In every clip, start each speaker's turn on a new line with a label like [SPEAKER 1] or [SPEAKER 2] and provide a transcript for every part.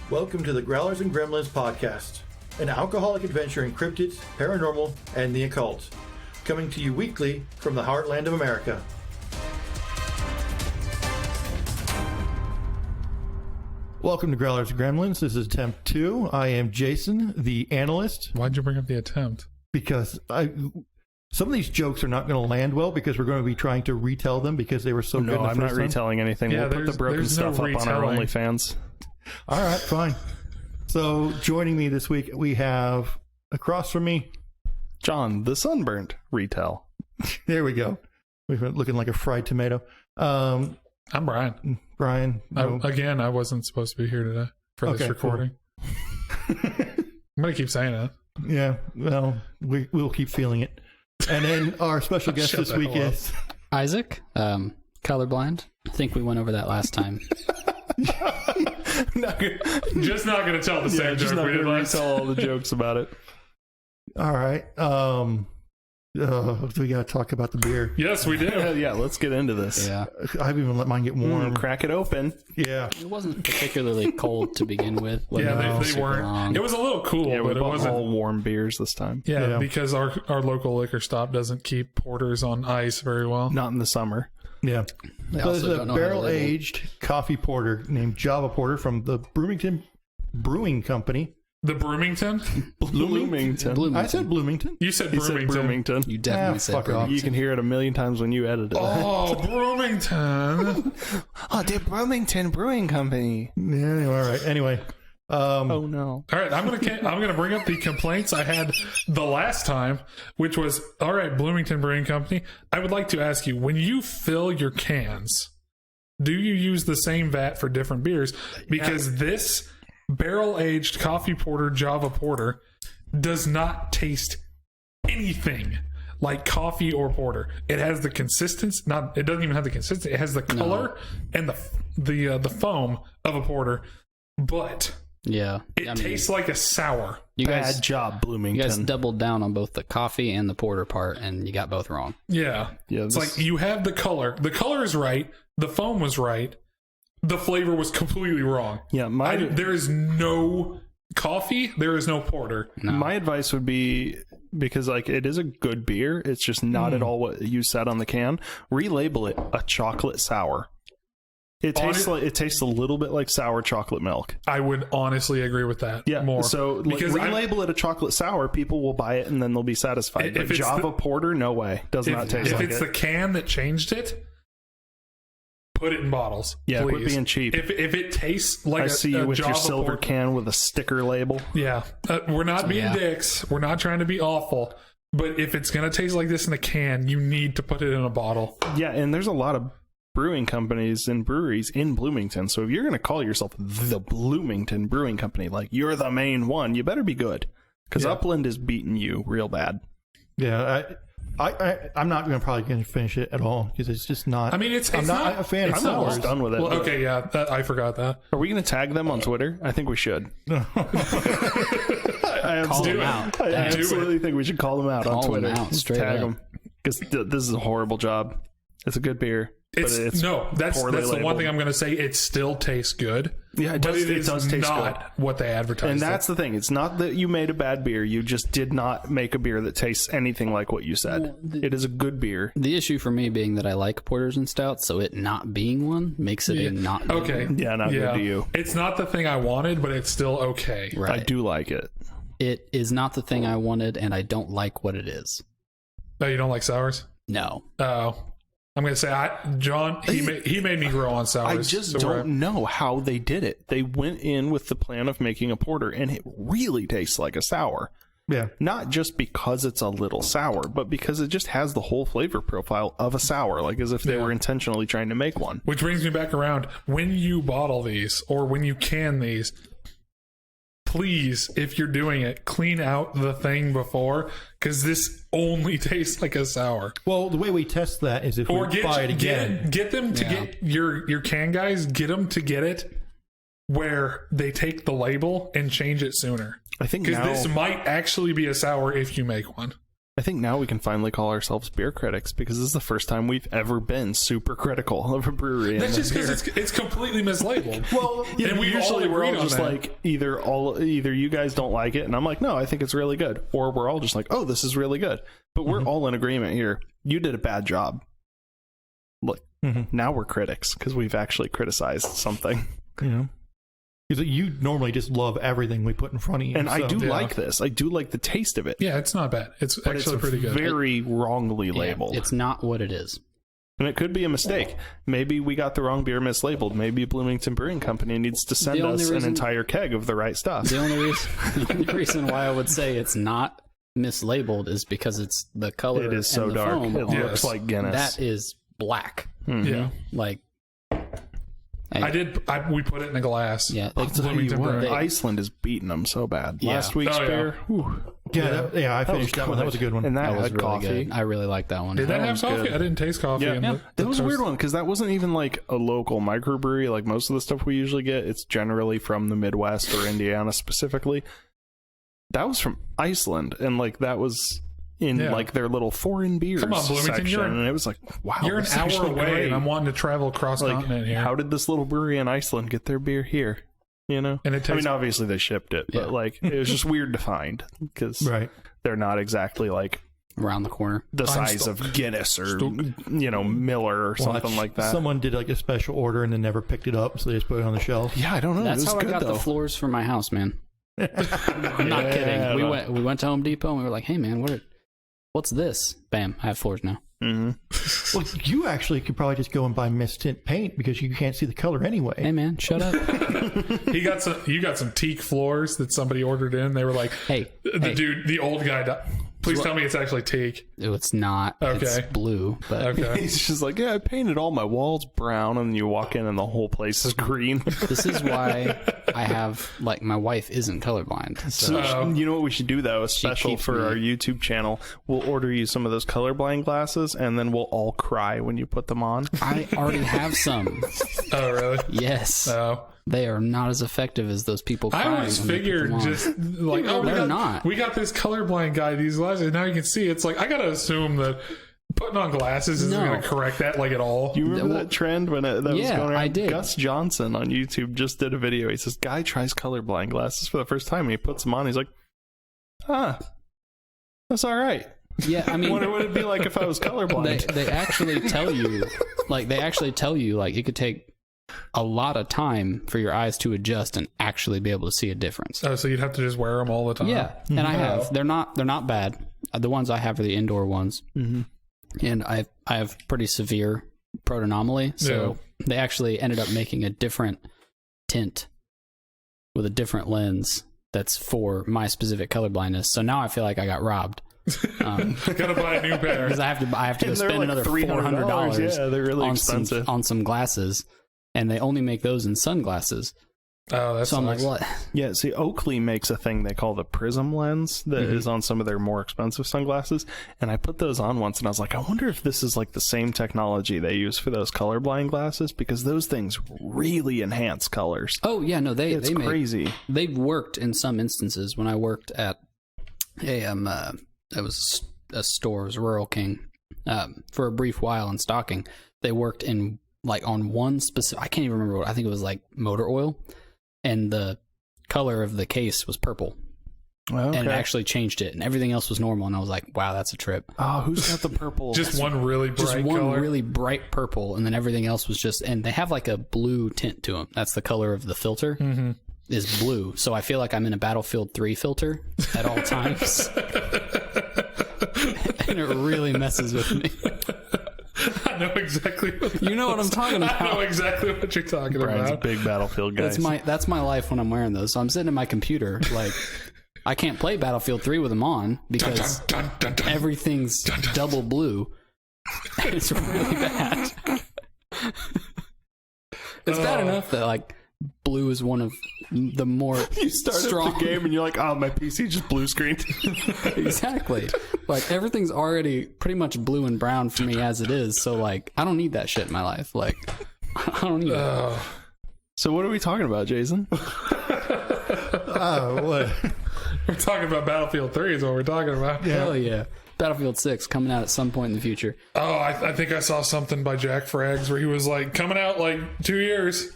[SPEAKER 1] Welcome to the Growlers and Gremlins podcast, an alcoholic adventure in cryptids, paranormal, and the occult. Coming to you weekly from the heartland of America. Welcome to Growlers and Gremlins. This is attempt 2. I am Jason, the analyst.
[SPEAKER 2] Why'd you bring up the attempt?
[SPEAKER 1] Because some of these jokes are not going to land well because we're going to be trying to retell them because they were so good.
[SPEAKER 3] No, I'm not retelling anything.
[SPEAKER 2] Yeah,
[SPEAKER 3] we'll put the broken stuff up on our OnlyFans.
[SPEAKER 1] All right, fine. So joining me this week, we have across from me,
[SPEAKER 3] John, the sunburnt retell.
[SPEAKER 1] There we go. We've been looking like a fried tomato.
[SPEAKER 2] I'm Brian.
[SPEAKER 1] Brian. No.
[SPEAKER 2] I wasn't supposed to be here today for this recording. Cool. I'm going to keep saying it.
[SPEAKER 1] Yeah, well, we'll keep feeling it. And then our special guest this week is
[SPEAKER 4] Isaac, colorblind. I think we went over that last time.
[SPEAKER 2] Just not going to tell the same joke we did last time.
[SPEAKER 3] Tell all the jokes about it.
[SPEAKER 1] All right. We got to talk about the beer.
[SPEAKER 2] Yes, we do.
[SPEAKER 3] Yeah, let's get into this.
[SPEAKER 4] Yeah.
[SPEAKER 1] I haven't even let mine get warm.
[SPEAKER 3] Crack it open.
[SPEAKER 1] Yeah.
[SPEAKER 4] It wasn't particularly cold to begin with.
[SPEAKER 2] Yeah, they weren't.
[SPEAKER 4] Long.
[SPEAKER 2] It was a little cool,
[SPEAKER 3] Yeah,
[SPEAKER 2] but it wasn't
[SPEAKER 3] all warm beers this time.
[SPEAKER 2] Yeah, because our local liquor stop doesn't keep porters on ice very well.
[SPEAKER 3] Not in the summer.
[SPEAKER 1] Yeah.
[SPEAKER 4] They
[SPEAKER 1] So
[SPEAKER 4] also
[SPEAKER 1] there's a
[SPEAKER 4] don't know how to
[SPEAKER 1] barrel-aged coffee porter named Java Porter from the Bloomington Brewing Company.
[SPEAKER 2] The Bloomington?
[SPEAKER 3] Bloomington.
[SPEAKER 1] I said Bloomington.
[SPEAKER 2] You said
[SPEAKER 3] He
[SPEAKER 2] Bloomington.
[SPEAKER 3] said Bloomington.
[SPEAKER 4] You definitely said
[SPEAKER 1] fuck off.
[SPEAKER 4] Bloomington.
[SPEAKER 3] You can hear it a million times when you edit it.
[SPEAKER 2] Oh, Bloomington.
[SPEAKER 3] Oh, the Bloomington Brewing Company.
[SPEAKER 1] Yeah, all right. Anyway.
[SPEAKER 3] Oh, no.
[SPEAKER 2] All right, I'm gonna bring up the complaints I had the last time, which was, all right, Bloomington Brewing Company, I would like to ask you, when you fill your cans, do you use the same vat for different beers? Because this barrel-aged coffee porter Java Porter does not taste anything like coffee or porter. It has the consistency, it doesn't even have the consistency, it has the color and the foam of a porter, but
[SPEAKER 4] Yeah.
[SPEAKER 2] it tastes like a sour.
[SPEAKER 3] Bad job, Bloomington.
[SPEAKER 4] You guys doubled down on both the coffee and the porter part, and you got both wrong.
[SPEAKER 2] Yeah. It's like you have the color. The color is right. The foam was right. The flavor was completely wrong.
[SPEAKER 3] Yeah,
[SPEAKER 2] there is no coffee. There is no porter.
[SPEAKER 4] No.
[SPEAKER 3] My advice would be, because like it is a good beer, it's just not at all what you said on the can. Relabel it a chocolate sour. It tastes a little bit like sour chocolate milk.
[SPEAKER 2] I would honestly agree with that.
[SPEAKER 3] Yeah,
[SPEAKER 2] more.
[SPEAKER 3] So
[SPEAKER 2] because
[SPEAKER 3] relabel it a chocolate sour, people will buy it and then they'll be satisfied. But Java Porter, no way, does not taste like it.
[SPEAKER 2] If it's the can that changed it, put it in bottles.
[SPEAKER 3] Yeah,
[SPEAKER 2] please.
[SPEAKER 3] quit being cheap.
[SPEAKER 2] If it tastes like
[SPEAKER 3] I see you with
[SPEAKER 2] Java
[SPEAKER 3] your silver
[SPEAKER 2] Porter,
[SPEAKER 3] can with a sticker label.
[SPEAKER 2] Yeah, we're not being dicks. We're not trying to be awful. But if it's going to taste like this in a can, you need to put it in a bottle.
[SPEAKER 3] Yeah, and there's a lot of brewing companies and breweries in Bloomington. So if you're going to call yourself the Bloomington Brewing Company, like you're the main one, you better be good. Because Upland is beating you real bad.
[SPEAKER 1] Yeah, I'm not probably going to finish it at all because it's just not.
[SPEAKER 2] I mean,
[SPEAKER 1] I'm not a fan of
[SPEAKER 3] I'm
[SPEAKER 1] sours.
[SPEAKER 3] almost done with it.
[SPEAKER 2] Well, okay, yeah, I forgot that.
[SPEAKER 3] Are we going to tag them on Twitter? I think we should. I absolutely think we should call them out on Twitter.
[SPEAKER 4] Them out, straight
[SPEAKER 3] tag
[SPEAKER 4] up.
[SPEAKER 3] them. Because this is a horrible job. It's a good beer.
[SPEAKER 2] That's the one thing I'm going to say. It still tastes good.
[SPEAKER 3] Yeah, it does taste
[SPEAKER 2] not what they advertise.
[SPEAKER 3] And that's the thing. It's not that you made a bad beer. You just did not make a beer that tastes anything like what you said. It is a good beer.
[SPEAKER 4] The issue for me being that I like porters and stouts, so it not being one makes it a not good
[SPEAKER 2] okay.
[SPEAKER 4] one.
[SPEAKER 3] Yeah, not good to you.
[SPEAKER 2] It's not the thing I wanted, but it's still okay.
[SPEAKER 4] Right.
[SPEAKER 3] I do like it.
[SPEAKER 4] It is not the thing I wanted, and I don't like what it is.
[SPEAKER 2] No, you don't like sours?
[SPEAKER 4] No.
[SPEAKER 2] Oh. I'm going to say, John, he made me grow on sours.
[SPEAKER 3] I just don't know how they did it. They went in with the plan of making a porter, and it really tastes like a sour.
[SPEAKER 1] Yeah.
[SPEAKER 3] Not just because it's a little sour, but because it just has the whole flavor profile of a sour, like as if they were intentionally trying to make one.
[SPEAKER 2] Which brings me back around. When you bottle these, or when you can these, please, if you're doing it, clean out the thing before, because this only tastes like a sour.
[SPEAKER 1] Well, the way we test that is if we buy it again.
[SPEAKER 2] Get them to get your can guys, get them to get it where they take the label and change it sooner.
[SPEAKER 3] I think
[SPEAKER 2] because this might actually be a sour if you make one.
[SPEAKER 3] I think now we can finally call ourselves beer critics because this is the first time we've ever been super critical of a brewery.
[SPEAKER 2] That's just because it's completely mislabeled.
[SPEAKER 3] Well,
[SPEAKER 2] and we
[SPEAKER 3] usually we're all just
[SPEAKER 2] that.
[SPEAKER 3] like either you guys don't like it, and I'm like, no, I think it's really good, or we're all just like, oh, this is really good. But we're all in agreement here. You did a bad job. Look, now we're critics because we've actually criticized something.
[SPEAKER 1] Yeah. Because you normally just love everything we put in front of you.
[SPEAKER 3] And I do like this. I do like the taste of it.
[SPEAKER 2] Yeah, it's not bad. It's actually pretty good.
[SPEAKER 3] Very wrongly labeled.
[SPEAKER 4] It's not what it is.
[SPEAKER 3] And it could be a mistake. Maybe we got the wrong beer mislabeled. Maybe Bloomington Brewing Company needs to send us an entire keg of the right stuff.
[SPEAKER 4] The only reason why I would say it's not mislabeled is because it's the color.
[SPEAKER 3] It is so
[SPEAKER 4] and the
[SPEAKER 3] dark.
[SPEAKER 4] foam
[SPEAKER 3] It looks like Guinness.
[SPEAKER 4] That is black.
[SPEAKER 2] Yeah.
[SPEAKER 4] Like,
[SPEAKER 2] we put it in a glass.
[SPEAKER 4] Yeah,
[SPEAKER 2] Bloomington Brewing.
[SPEAKER 3] Iceland is beating them so bad.
[SPEAKER 4] Yeah.
[SPEAKER 3] Last week's beer. Whew.
[SPEAKER 1] I finished that one. That was a good one.
[SPEAKER 3] And that
[SPEAKER 4] was
[SPEAKER 3] had
[SPEAKER 4] really
[SPEAKER 3] coffee.
[SPEAKER 4] good. I really like that one.
[SPEAKER 2] Did that have
[SPEAKER 3] was
[SPEAKER 2] coffee?
[SPEAKER 3] good.
[SPEAKER 2] I didn't taste coffee.
[SPEAKER 3] Yeah, that was a weird one because that wasn't even like a local microbrewery. Like most of the stuff we usually get, it's generally from the Midwest or Indiana specifically. That was from Iceland, and like that was in like their little foreign beers
[SPEAKER 2] Come on, Bloomington,
[SPEAKER 3] section, and it was like, wow,
[SPEAKER 2] you're an
[SPEAKER 3] this is
[SPEAKER 2] hour
[SPEAKER 3] actually
[SPEAKER 2] away,
[SPEAKER 3] great.
[SPEAKER 2] and I'm wanting to travel across continent here.
[SPEAKER 3] How did this little brewery in Iceland get their beer here? You know,
[SPEAKER 2] And it tastes-
[SPEAKER 3] I mean, obviously they shipped it, but like it was just weird to find because they're not exactly like
[SPEAKER 4] around the corner,
[SPEAKER 3] the size of Guinness or Miller or something like that.
[SPEAKER 1] Someone did like a special order and then never picked it up, so they just put it on the shelf.
[SPEAKER 3] Yeah, I don't know.
[SPEAKER 4] That's
[SPEAKER 3] it was
[SPEAKER 4] how
[SPEAKER 3] good,
[SPEAKER 4] I got
[SPEAKER 3] though.
[SPEAKER 4] the floors for my house, man. I'm not kidding. We went to Home Depot and we were like, hey man, what's this? Bam, I have floors now.
[SPEAKER 3] Mm-hmm.
[SPEAKER 1] Well, you actually could probably just go and buy mist tint paint because you can't see the color anyway.
[SPEAKER 4] Hey man, shut up.
[SPEAKER 2] You got some teak floors that somebody ordered in. They were like, the old guy. Please tell me it's actually teak.
[SPEAKER 4] It's not.
[SPEAKER 2] Okay.
[SPEAKER 4] It's blue. But
[SPEAKER 2] Okay.
[SPEAKER 3] He's just like, yeah, I painted all my walls brown, and then you walk in and the whole place is green.
[SPEAKER 4] this is why I have, like, my wife isn't colorblind. So
[SPEAKER 3] You know what we should do, though? A special
[SPEAKER 4] keeps
[SPEAKER 3] for
[SPEAKER 4] me-
[SPEAKER 3] our YouTube channel. We'll order you some of those colorblind glasses, and then we'll all cry when you put them on.
[SPEAKER 4] I already have some.
[SPEAKER 2] Oh, really?
[SPEAKER 4] Yes.
[SPEAKER 2] Oh.
[SPEAKER 4] They are not as effective as those people crying.
[SPEAKER 2] I always
[SPEAKER 4] when they put
[SPEAKER 2] figured
[SPEAKER 4] them on.
[SPEAKER 2] just like, we got this colorblind guy these glasses. Now you can see. It's like I gotta assume that putting on glasses isn't going to correct that like at all.
[SPEAKER 3] Do you remember that trend when that was going around?
[SPEAKER 4] I did.
[SPEAKER 3] Gus Johnson on YouTube just did a video. He says, guy tries colorblind glasses for the first time. And he puts them on. He's like, that's all right.
[SPEAKER 4] Yeah, I mean,
[SPEAKER 3] what would it be like if I was colorblind?
[SPEAKER 4] They actually tell you, like, it could take a lot of time for your eyes to adjust and actually be able to see a difference.
[SPEAKER 2] Oh, so you'd have to just wear them all the time?
[SPEAKER 4] Yeah, and I have. They're not bad. The ones I have are the indoor ones, and I have pretty severe protonomaly, so they actually ended up making a different tint with a different lens that's for my specific colorblindness. So now I feel like I got robbed.
[SPEAKER 2] Gotta buy a new pair
[SPEAKER 4] because I have to go spend
[SPEAKER 3] like
[SPEAKER 4] another
[SPEAKER 3] $300. Yeah, they're really expensive
[SPEAKER 4] on some glasses, and they only make those in sunglasses.
[SPEAKER 2] Oh, that's
[SPEAKER 4] so I'm like, what?
[SPEAKER 3] Yeah, see, Oakley makes a thing they call the prism lens that is on some of their more expensive sunglasses, and I put those on once, and I was like, I wonder if this is like the same technology they use for those colorblind glasses, because those things really enhance colors.
[SPEAKER 4] Oh yeah, no,
[SPEAKER 3] It's crazy.
[SPEAKER 4] They've worked in some instances. When I worked at it was a store, it was Rural King, for a brief while in stocking. They worked in like on one specific, I can't even remember what, I think it was like motor oil, and the color of the case was purple.
[SPEAKER 3] Okay.
[SPEAKER 4] And it actually changed it, and everything else was normal, and I was like, wow, that's a trip.
[SPEAKER 3] Oh, who's got the purple?
[SPEAKER 2] just one really bright
[SPEAKER 4] Just one
[SPEAKER 2] color.
[SPEAKER 4] really bright purple, and then everything else was just, and they have like a blue tint to them. That's the color of the filter, is blue. So I feel like I'm in a Battlefield 3 filter at all times. And it really messes with me.
[SPEAKER 2] I know exactly what
[SPEAKER 4] You know what I'm talking about.
[SPEAKER 2] I know exactly what you're talking
[SPEAKER 3] Brian's a
[SPEAKER 2] about.
[SPEAKER 3] big Battlefield guy.
[SPEAKER 4] That's my life when I'm wearing those. So I'm sitting at my computer, like, I can't play Battlefield 3 with them on because everything's double blue. And it's really bad. It's bad enough that, like, blue is one of the more
[SPEAKER 3] You start
[SPEAKER 4] strong
[SPEAKER 3] the game and you're like, oh, my PC just blue screened.
[SPEAKER 4] Exactly. Like, everything's already pretty much blue and brown for me as it is. So, like, I don't need that shit in my life. Like, I don't need it.
[SPEAKER 3] So what are we talking about, Jason?
[SPEAKER 1] Oh, what?
[SPEAKER 2] We're talking about Battlefield 3 is what we're talking about.
[SPEAKER 4] Hell yeah. Battlefield 6 coming out at some point in the future.
[SPEAKER 2] Oh, I think I saw something by Jack Frags where he was like, coming out like 2 years.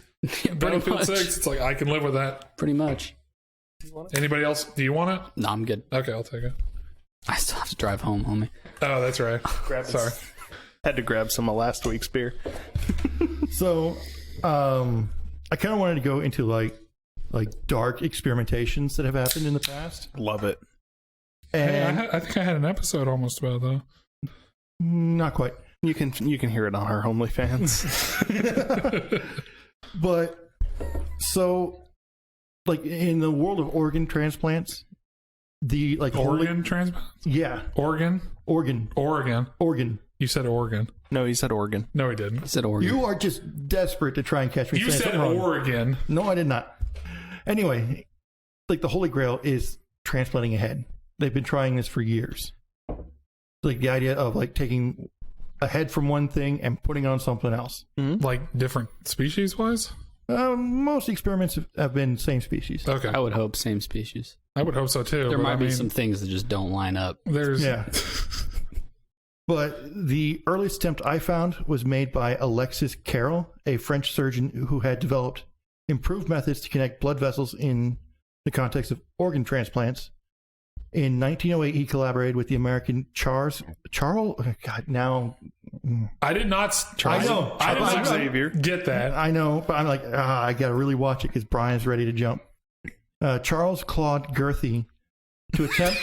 [SPEAKER 2] Battlefield
[SPEAKER 4] much.
[SPEAKER 2] 6. It's like, I can live with that.
[SPEAKER 4] Pretty much.
[SPEAKER 2] Anybody else? Do you want it?
[SPEAKER 4] No, I'm good.
[SPEAKER 2] Okay, I'll take it.
[SPEAKER 4] I still have to drive home, homie.
[SPEAKER 2] Oh, that's right. Sorry.
[SPEAKER 3] Had to grab some of last week's beer.
[SPEAKER 1] So, I kind of wanted to go into like dark experimentations that have happened in the past.
[SPEAKER 3] Love it.
[SPEAKER 1] And
[SPEAKER 2] Hey, I think I had an episode almost about that.
[SPEAKER 1] not quite.
[SPEAKER 3] You can hear it on our OnlyFans.
[SPEAKER 1] But so, like in the world of organ transplants, the like
[SPEAKER 2] Organ transplant?
[SPEAKER 1] Oregon.
[SPEAKER 2] Oregon. You said Oregon.
[SPEAKER 3] No, he said Oregon.
[SPEAKER 2] No, he didn't.
[SPEAKER 4] I said Oregon.
[SPEAKER 1] You are just desperate to try and catch me.
[SPEAKER 2] You
[SPEAKER 1] saying
[SPEAKER 2] said
[SPEAKER 1] something wrong.
[SPEAKER 2] Oregon.
[SPEAKER 1] No, I did not. Anyway, like the Holy Grail is transplanting a head. They've been trying this for years. Like the idea of like taking a head from one thing and putting it on something else.
[SPEAKER 2] Like different species wise?
[SPEAKER 1] Most experiments have been same species.
[SPEAKER 2] Okay.
[SPEAKER 4] I would hope same species.
[SPEAKER 2] I would hope so too.
[SPEAKER 4] There
[SPEAKER 2] but
[SPEAKER 4] might
[SPEAKER 2] I
[SPEAKER 4] be
[SPEAKER 2] mean,
[SPEAKER 4] some things that just don't line up.
[SPEAKER 2] There's
[SPEAKER 1] Yeah. But the earliest attempt I found was made by Alexis Carrel, a French surgeon who had developed improved methods to connect blood vessels in the context of organ transplants. In 1908, he collaborated with the American Charles. God, now
[SPEAKER 2] I did not.
[SPEAKER 1] I know.
[SPEAKER 2] I did
[SPEAKER 1] I
[SPEAKER 2] not
[SPEAKER 1] know.
[SPEAKER 3] Xavier.
[SPEAKER 2] get that.
[SPEAKER 1] I know, but I'm like, I got to really watch it because Brian's ready to jump. Charles Claude Gerthy to attempt.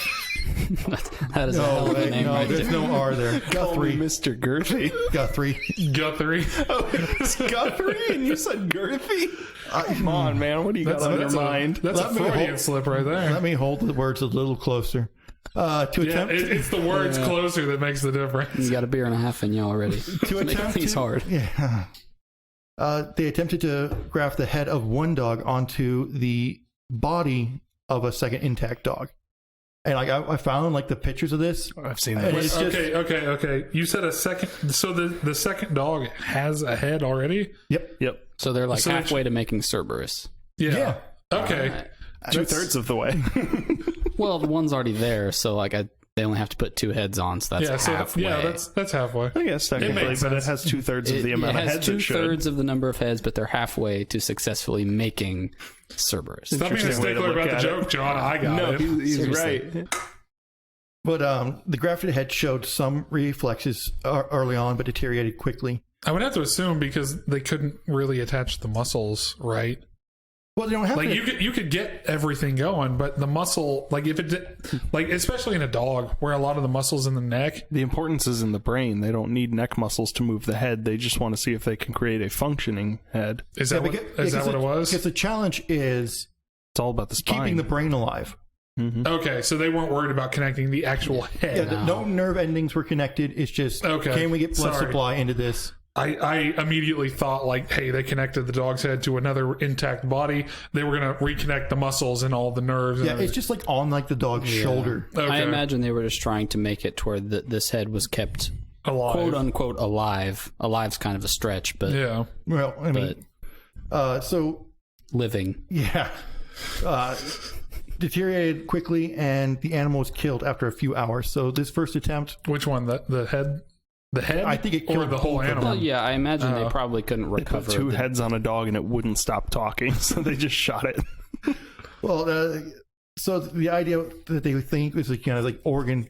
[SPEAKER 4] That is a hell
[SPEAKER 1] No,
[SPEAKER 4] of a name right
[SPEAKER 1] there's
[SPEAKER 4] there.
[SPEAKER 1] no R there.
[SPEAKER 3] Call me
[SPEAKER 1] Guthrie.
[SPEAKER 3] Mr. Girthy.
[SPEAKER 1] Guthrie.
[SPEAKER 2] Guthrie.
[SPEAKER 3] It's Guthrie, and you said Girthy? Come on, man. What do you got on your mind?
[SPEAKER 2] That's a
[SPEAKER 1] Let me
[SPEAKER 2] Freudian
[SPEAKER 1] hold-
[SPEAKER 2] slip right there.
[SPEAKER 1] Let me hold the words a little closer. To
[SPEAKER 2] Yeah,
[SPEAKER 1] attempt.
[SPEAKER 2] it's the words closer that makes the difference.
[SPEAKER 4] You got a beer and a half in you already.
[SPEAKER 1] To
[SPEAKER 4] Make
[SPEAKER 1] attempt
[SPEAKER 4] things
[SPEAKER 1] to-
[SPEAKER 4] hard.
[SPEAKER 1] Yeah. They attempted to graft the head of one dog onto the body of a second intact dog. And like I found like the pictures of this.
[SPEAKER 3] I've seen
[SPEAKER 1] And
[SPEAKER 3] that.
[SPEAKER 1] it's just,
[SPEAKER 2] Okay. You said a second. So the second dog has a head already?
[SPEAKER 3] Yep.
[SPEAKER 4] So they're like
[SPEAKER 2] So
[SPEAKER 4] halfway to making Cerberus.
[SPEAKER 2] Yeah. Okay.
[SPEAKER 4] Alright.
[SPEAKER 3] 2/3 of the way.
[SPEAKER 4] Well, the one's already there, so like they only have to put two heads on, so that's halfway.
[SPEAKER 2] that's halfway.
[SPEAKER 3] I guess technically,
[SPEAKER 2] makes
[SPEAKER 3] but it
[SPEAKER 2] sense.
[SPEAKER 3] has 2/3 of the
[SPEAKER 4] It
[SPEAKER 3] amount of
[SPEAKER 4] has
[SPEAKER 3] heads it should.
[SPEAKER 4] 2/3 of the number of heads, but they're halfway to successfully making Cerberus.
[SPEAKER 2] Stop being a
[SPEAKER 3] Interesting way to
[SPEAKER 2] stickler
[SPEAKER 3] look
[SPEAKER 2] about the
[SPEAKER 3] at
[SPEAKER 2] joke, John. I got
[SPEAKER 3] No,
[SPEAKER 2] it.
[SPEAKER 3] he's
[SPEAKER 4] Seriously.
[SPEAKER 3] right.
[SPEAKER 1] but the grafted head showed some reflexes early on, but deteriorated quickly.
[SPEAKER 2] I would have to assume because they couldn't really attach the muscles, right?
[SPEAKER 1] Well, they don't have
[SPEAKER 2] Like
[SPEAKER 1] to.
[SPEAKER 2] you could get everything going, but the muscle, like if it did, like especially in a dog where a lot of the muscles in the neck.
[SPEAKER 3] The importance is in the brain. They don't need neck muscles to move the head. They just want to see if they can create a functioning head.
[SPEAKER 2] Is that what it was?
[SPEAKER 1] Because the challenge is
[SPEAKER 3] It's all about the spine.
[SPEAKER 1] keeping the brain alive.
[SPEAKER 2] Okay, so they weren't worried about connecting the actual head.
[SPEAKER 1] Yeah, no nerve endings were connected. It's just,
[SPEAKER 2] Okay.
[SPEAKER 1] can we get blood
[SPEAKER 2] Sorry.
[SPEAKER 1] supply into this?
[SPEAKER 2] I immediately thought like, hey, they connected the dog's head to another intact body. They were gonna reconnect the muscles and all the nerves.
[SPEAKER 1] Yeah,
[SPEAKER 2] and
[SPEAKER 1] it's just like on like the dog's shoulder.
[SPEAKER 2] okay.
[SPEAKER 4] I imagine they were just trying to make it to where this head was kept
[SPEAKER 2] alive.
[SPEAKER 4] quote unquote alive. Alive's kind of a stretch, but
[SPEAKER 2] Yeah.
[SPEAKER 1] Well, I mean, so
[SPEAKER 4] living.
[SPEAKER 1] yeah, deteriorated quickly, and the animal was killed after a few hours. So this first attempt,
[SPEAKER 2] Which one? The head? The head?
[SPEAKER 1] I think it
[SPEAKER 2] or
[SPEAKER 1] killed
[SPEAKER 2] the whole
[SPEAKER 1] both of
[SPEAKER 2] animal.
[SPEAKER 4] Well, yeah, I imagine they probably couldn't
[SPEAKER 3] They put
[SPEAKER 4] recover.
[SPEAKER 3] two heads on a dog and it wouldn't stop talking, so they just shot it.
[SPEAKER 1] well, so the idea that they think is like, kind of like organ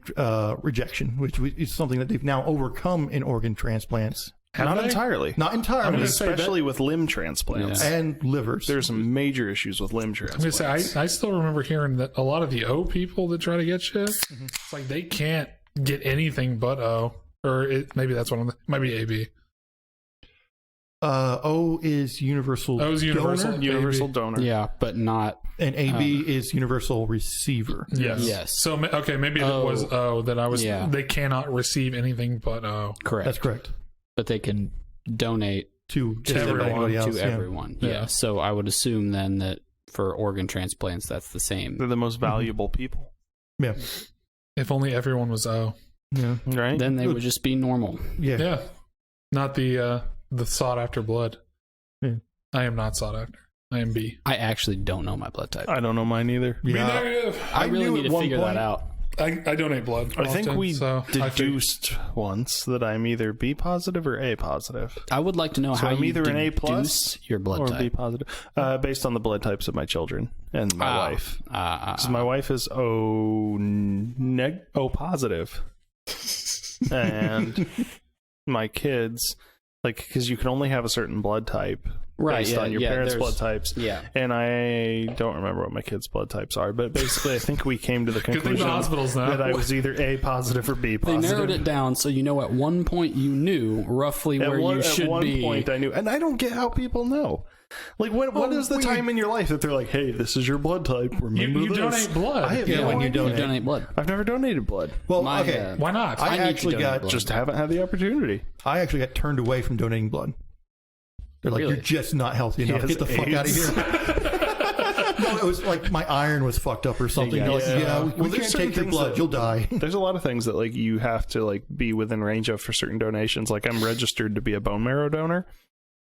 [SPEAKER 1] rejection, which is something that they've now overcome in organ transplants.
[SPEAKER 3] Not
[SPEAKER 2] they?
[SPEAKER 3] entirely.
[SPEAKER 1] Not entirely,
[SPEAKER 2] gonna say
[SPEAKER 3] Especially with limb transplants.
[SPEAKER 4] Yeah.
[SPEAKER 1] and livers.
[SPEAKER 3] There's some major issues with limb
[SPEAKER 2] I'm gonna
[SPEAKER 3] transplants.
[SPEAKER 2] say I still remember hearing that a lot of the O people that try to get shit, it's like they can't get anything but O. Or maybe that's what I'm. Might be AB.
[SPEAKER 1] O is universal.
[SPEAKER 2] O is universal.
[SPEAKER 1] donor,
[SPEAKER 3] Universal donor.
[SPEAKER 4] Yeah, but not.
[SPEAKER 1] and AB is universal receiver.
[SPEAKER 2] Yes.
[SPEAKER 4] Yes.
[SPEAKER 2] So okay, maybe it
[SPEAKER 4] O.
[SPEAKER 2] was O that I was.
[SPEAKER 4] Yeah.
[SPEAKER 2] They cannot receive anything but O.
[SPEAKER 4] Correct.
[SPEAKER 1] That's correct.
[SPEAKER 4] But they can donate
[SPEAKER 1] To just
[SPEAKER 2] everyone,
[SPEAKER 1] everybody else.
[SPEAKER 4] to
[SPEAKER 1] yeah.
[SPEAKER 4] everyone.
[SPEAKER 2] Yeah.
[SPEAKER 4] Yeah. So I would assume then that for organ transplants, that's the same.
[SPEAKER 3] They're the most valuable people.
[SPEAKER 1] Yeah.
[SPEAKER 2] If only everyone was O.
[SPEAKER 1] Yeah.
[SPEAKER 3] Right?
[SPEAKER 4] Then they would just be normal.
[SPEAKER 1] Yeah.
[SPEAKER 2] Yeah. Not the sought after blood.
[SPEAKER 1] Yeah.
[SPEAKER 2] I am not sought after. I am B.
[SPEAKER 4] I actually don't know my blood type.
[SPEAKER 3] I don't know mine either.
[SPEAKER 2] B
[SPEAKER 1] Yeah.
[SPEAKER 2] negative.
[SPEAKER 4] I really
[SPEAKER 1] knew
[SPEAKER 4] need
[SPEAKER 1] at
[SPEAKER 4] to
[SPEAKER 1] one
[SPEAKER 4] figure
[SPEAKER 1] point-
[SPEAKER 4] that out.
[SPEAKER 2] I donate blood.
[SPEAKER 3] I think
[SPEAKER 2] often,
[SPEAKER 3] we
[SPEAKER 2] so
[SPEAKER 3] deduced once that I'm either B positive or A positive.
[SPEAKER 4] I would like to know
[SPEAKER 3] So
[SPEAKER 4] how
[SPEAKER 3] I'm
[SPEAKER 4] you
[SPEAKER 3] either an A
[SPEAKER 4] deduce
[SPEAKER 3] plus
[SPEAKER 4] your blood
[SPEAKER 3] or
[SPEAKER 4] type.
[SPEAKER 3] B positive, based on the blood types of my children and my wife. So my wife is O positive, and my kids, like, because you can only have a certain blood type based on your parents' blood types.
[SPEAKER 4] Yeah.
[SPEAKER 3] And I don't remember what my kids' blood types are, but basically I think we came to the
[SPEAKER 2] Good thing
[SPEAKER 3] conclusion
[SPEAKER 2] the hospitals know.
[SPEAKER 3] that I was either A positive or B
[SPEAKER 4] They
[SPEAKER 3] positive.
[SPEAKER 4] narrowed it down so you know at one point you knew roughly where you should
[SPEAKER 3] at one
[SPEAKER 4] be.
[SPEAKER 3] point I knew, and I don't get how people know. Like, what is the time in your life that they're like, "Hey, this is your blood type. Remember
[SPEAKER 2] You
[SPEAKER 3] this."
[SPEAKER 2] donate blood.
[SPEAKER 3] I have
[SPEAKER 1] Yeah,
[SPEAKER 3] no
[SPEAKER 1] when you
[SPEAKER 3] idea.
[SPEAKER 4] You donate blood.
[SPEAKER 3] I've never donated blood.
[SPEAKER 1] Well,
[SPEAKER 4] My,
[SPEAKER 1] okay.
[SPEAKER 2] Why not?
[SPEAKER 1] I
[SPEAKER 4] need to
[SPEAKER 1] actually
[SPEAKER 4] donate
[SPEAKER 1] got
[SPEAKER 4] blood.
[SPEAKER 3] Just haven't had the opportunity.
[SPEAKER 1] I actually got turned away from donating blood. They're like,
[SPEAKER 4] Really?
[SPEAKER 1] you're just not healthy
[SPEAKER 3] He
[SPEAKER 1] enough.
[SPEAKER 3] has
[SPEAKER 1] Get the fuck out of
[SPEAKER 3] AIDS.
[SPEAKER 1] here. No, it was like my iron was fucked up or something.
[SPEAKER 4] Yeah.
[SPEAKER 1] They're like,
[SPEAKER 3] Yeah.
[SPEAKER 1] we
[SPEAKER 3] Well, there's
[SPEAKER 1] can't
[SPEAKER 3] certain
[SPEAKER 1] take your
[SPEAKER 3] things
[SPEAKER 1] blood.
[SPEAKER 3] that-
[SPEAKER 1] You'll die.
[SPEAKER 3] There's a lot of things that like you have to like be within range of for certain donations. Like I'm registered to be a bone marrow donor.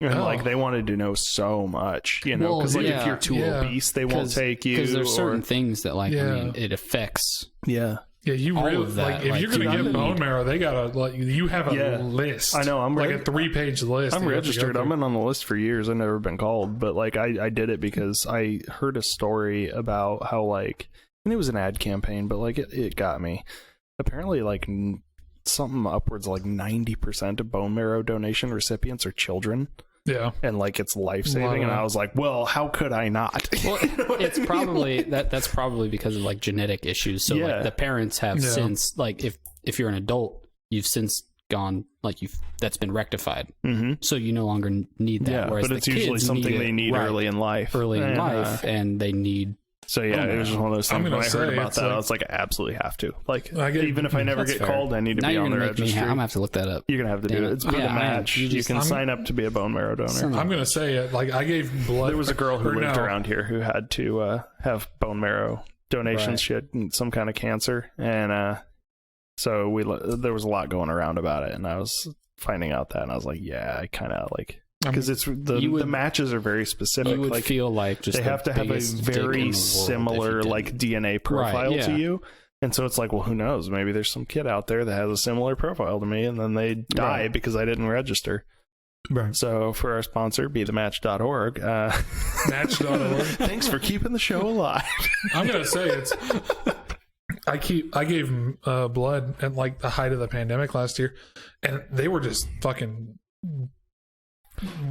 [SPEAKER 3] And like they wanted to know so much, you know,
[SPEAKER 4] Well,
[SPEAKER 3] because like if
[SPEAKER 4] yeah,
[SPEAKER 3] you're too
[SPEAKER 2] yeah.
[SPEAKER 3] obese, they won't take you.
[SPEAKER 4] Because there's
[SPEAKER 3] or-
[SPEAKER 4] certain things that, like, I
[SPEAKER 2] Yeah.
[SPEAKER 4] mean, it affects.
[SPEAKER 3] yeah.
[SPEAKER 2] Yeah, you
[SPEAKER 4] all
[SPEAKER 2] really
[SPEAKER 4] of that,
[SPEAKER 2] like if
[SPEAKER 4] like,
[SPEAKER 2] you're gonna
[SPEAKER 3] dude,
[SPEAKER 2] get
[SPEAKER 3] I'm
[SPEAKER 2] bone
[SPEAKER 3] in-
[SPEAKER 2] marrow, they gotta like you have a
[SPEAKER 3] Yeah.
[SPEAKER 2] list.
[SPEAKER 3] I know, I'm
[SPEAKER 2] like
[SPEAKER 3] reg-
[SPEAKER 2] a 3-page list.
[SPEAKER 3] I'm
[SPEAKER 2] you have to go
[SPEAKER 3] registered.
[SPEAKER 2] through.
[SPEAKER 3] I've been on the list for years. I've never been called, but like I did it because I heard a story about how like, and it was an ad campaign, but like it got me. Apparently, like something upwards of like 90% of bone marrow donation recipients are children,
[SPEAKER 2] Yeah,
[SPEAKER 3] and like it's life saving. And I was like, well, how could I not?
[SPEAKER 4] Well, it's probably that's probably because of like genetic issues. So
[SPEAKER 3] Yeah.
[SPEAKER 4] like the parents have
[SPEAKER 2] Yeah.
[SPEAKER 4] since, like, if you're an adult, you've since gone, like, that's been rectified.
[SPEAKER 3] Mm-hmm.
[SPEAKER 4] So you no longer need that.
[SPEAKER 3] Yeah,
[SPEAKER 4] Whereas
[SPEAKER 3] but
[SPEAKER 4] the
[SPEAKER 3] it's usually
[SPEAKER 4] kids
[SPEAKER 3] something
[SPEAKER 4] need
[SPEAKER 3] they
[SPEAKER 4] it
[SPEAKER 3] need
[SPEAKER 4] right
[SPEAKER 3] early in life.
[SPEAKER 4] in
[SPEAKER 3] And,
[SPEAKER 4] life, and they need.
[SPEAKER 3] So yeah, it was just one of those
[SPEAKER 2] I'm
[SPEAKER 3] things.
[SPEAKER 2] gonna
[SPEAKER 3] When I heard
[SPEAKER 2] say
[SPEAKER 3] about
[SPEAKER 2] it's
[SPEAKER 3] that,
[SPEAKER 2] like-
[SPEAKER 3] I was like, I absolutely have to. Like,
[SPEAKER 2] I get-
[SPEAKER 3] even if I never
[SPEAKER 4] That's
[SPEAKER 3] get
[SPEAKER 4] fair.
[SPEAKER 3] called, I need to
[SPEAKER 4] Now
[SPEAKER 3] be
[SPEAKER 4] you're
[SPEAKER 3] on the
[SPEAKER 4] gonna make me.
[SPEAKER 3] registry.
[SPEAKER 4] I'm gonna have to look that up.
[SPEAKER 3] You're gonna have to
[SPEAKER 4] Damn
[SPEAKER 3] do
[SPEAKER 4] it.
[SPEAKER 3] it. It's for
[SPEAKER 4] Yeah,
[SPEAKER 3] the
[SPEAKER 4] I am.
[SPEAKER 3] match.
[SPEAKER 4] You
[SPEAKER 3] You
[SPEAKER 4] just-
[SPEAKER 3] can sign up to be a bone marrow donor.
[SPEAKER 4] Son of
[SPEAKER 2] I'm gonna say it. Like I gave blood.
[SPEAKER 3] There was a girl who
[SPEAKER 2] or
[SPEAKER 3] lived
[SPEAKER 2] no.
[SPEAKER 3] around here who had to have bone marrow donations.
[SPEAKER 4] Right.
[SPEAKER 3] She had some kind of cancer, and so there was a lot going around about it. And I was finding out that, and I was like, yeah, I kind of like, because it's the matches are very specific.
[SPEAKER 4] You would
[SPEAKER 3] like
[SPEAKER 4] feel like just
[SPEAKER 3] they
[SPEAKER 4] the
[SPEAKER 3] have to have a
[SPEAKER 4] biggest dick in the
[SPEAKER 3] very
[SPEAKER 4] world if
[SPEAKER 3] similar
[SPEAKER 4] you
[SPEAKER 3] like
[SPEAKER 4] didn't.
[SPEAKER 3] DNA profile
[SPEAKER 4] Right,
[SPEAKER 3] to
[SPEAKER 4] yeah.
[SPEAKER 3] you. And so it's like, well, who knows? Maybe there's some kid out there that has a similar profile to me, and then they die
[SPEAKER 1] Right.
[SPEAKER 3] because I didn't register.
[SPEAKER 1] Right.
[SPEAKER 3] So for our sponsor, bethematch.org,
[SPEAKER 2] Match.org.
[SPEAKER 3] thanks for keeping the show alive.
[SPEAKER 2] I'm gonna say it's. I gave blood at like the height of the pandemic last year, and they were just fucking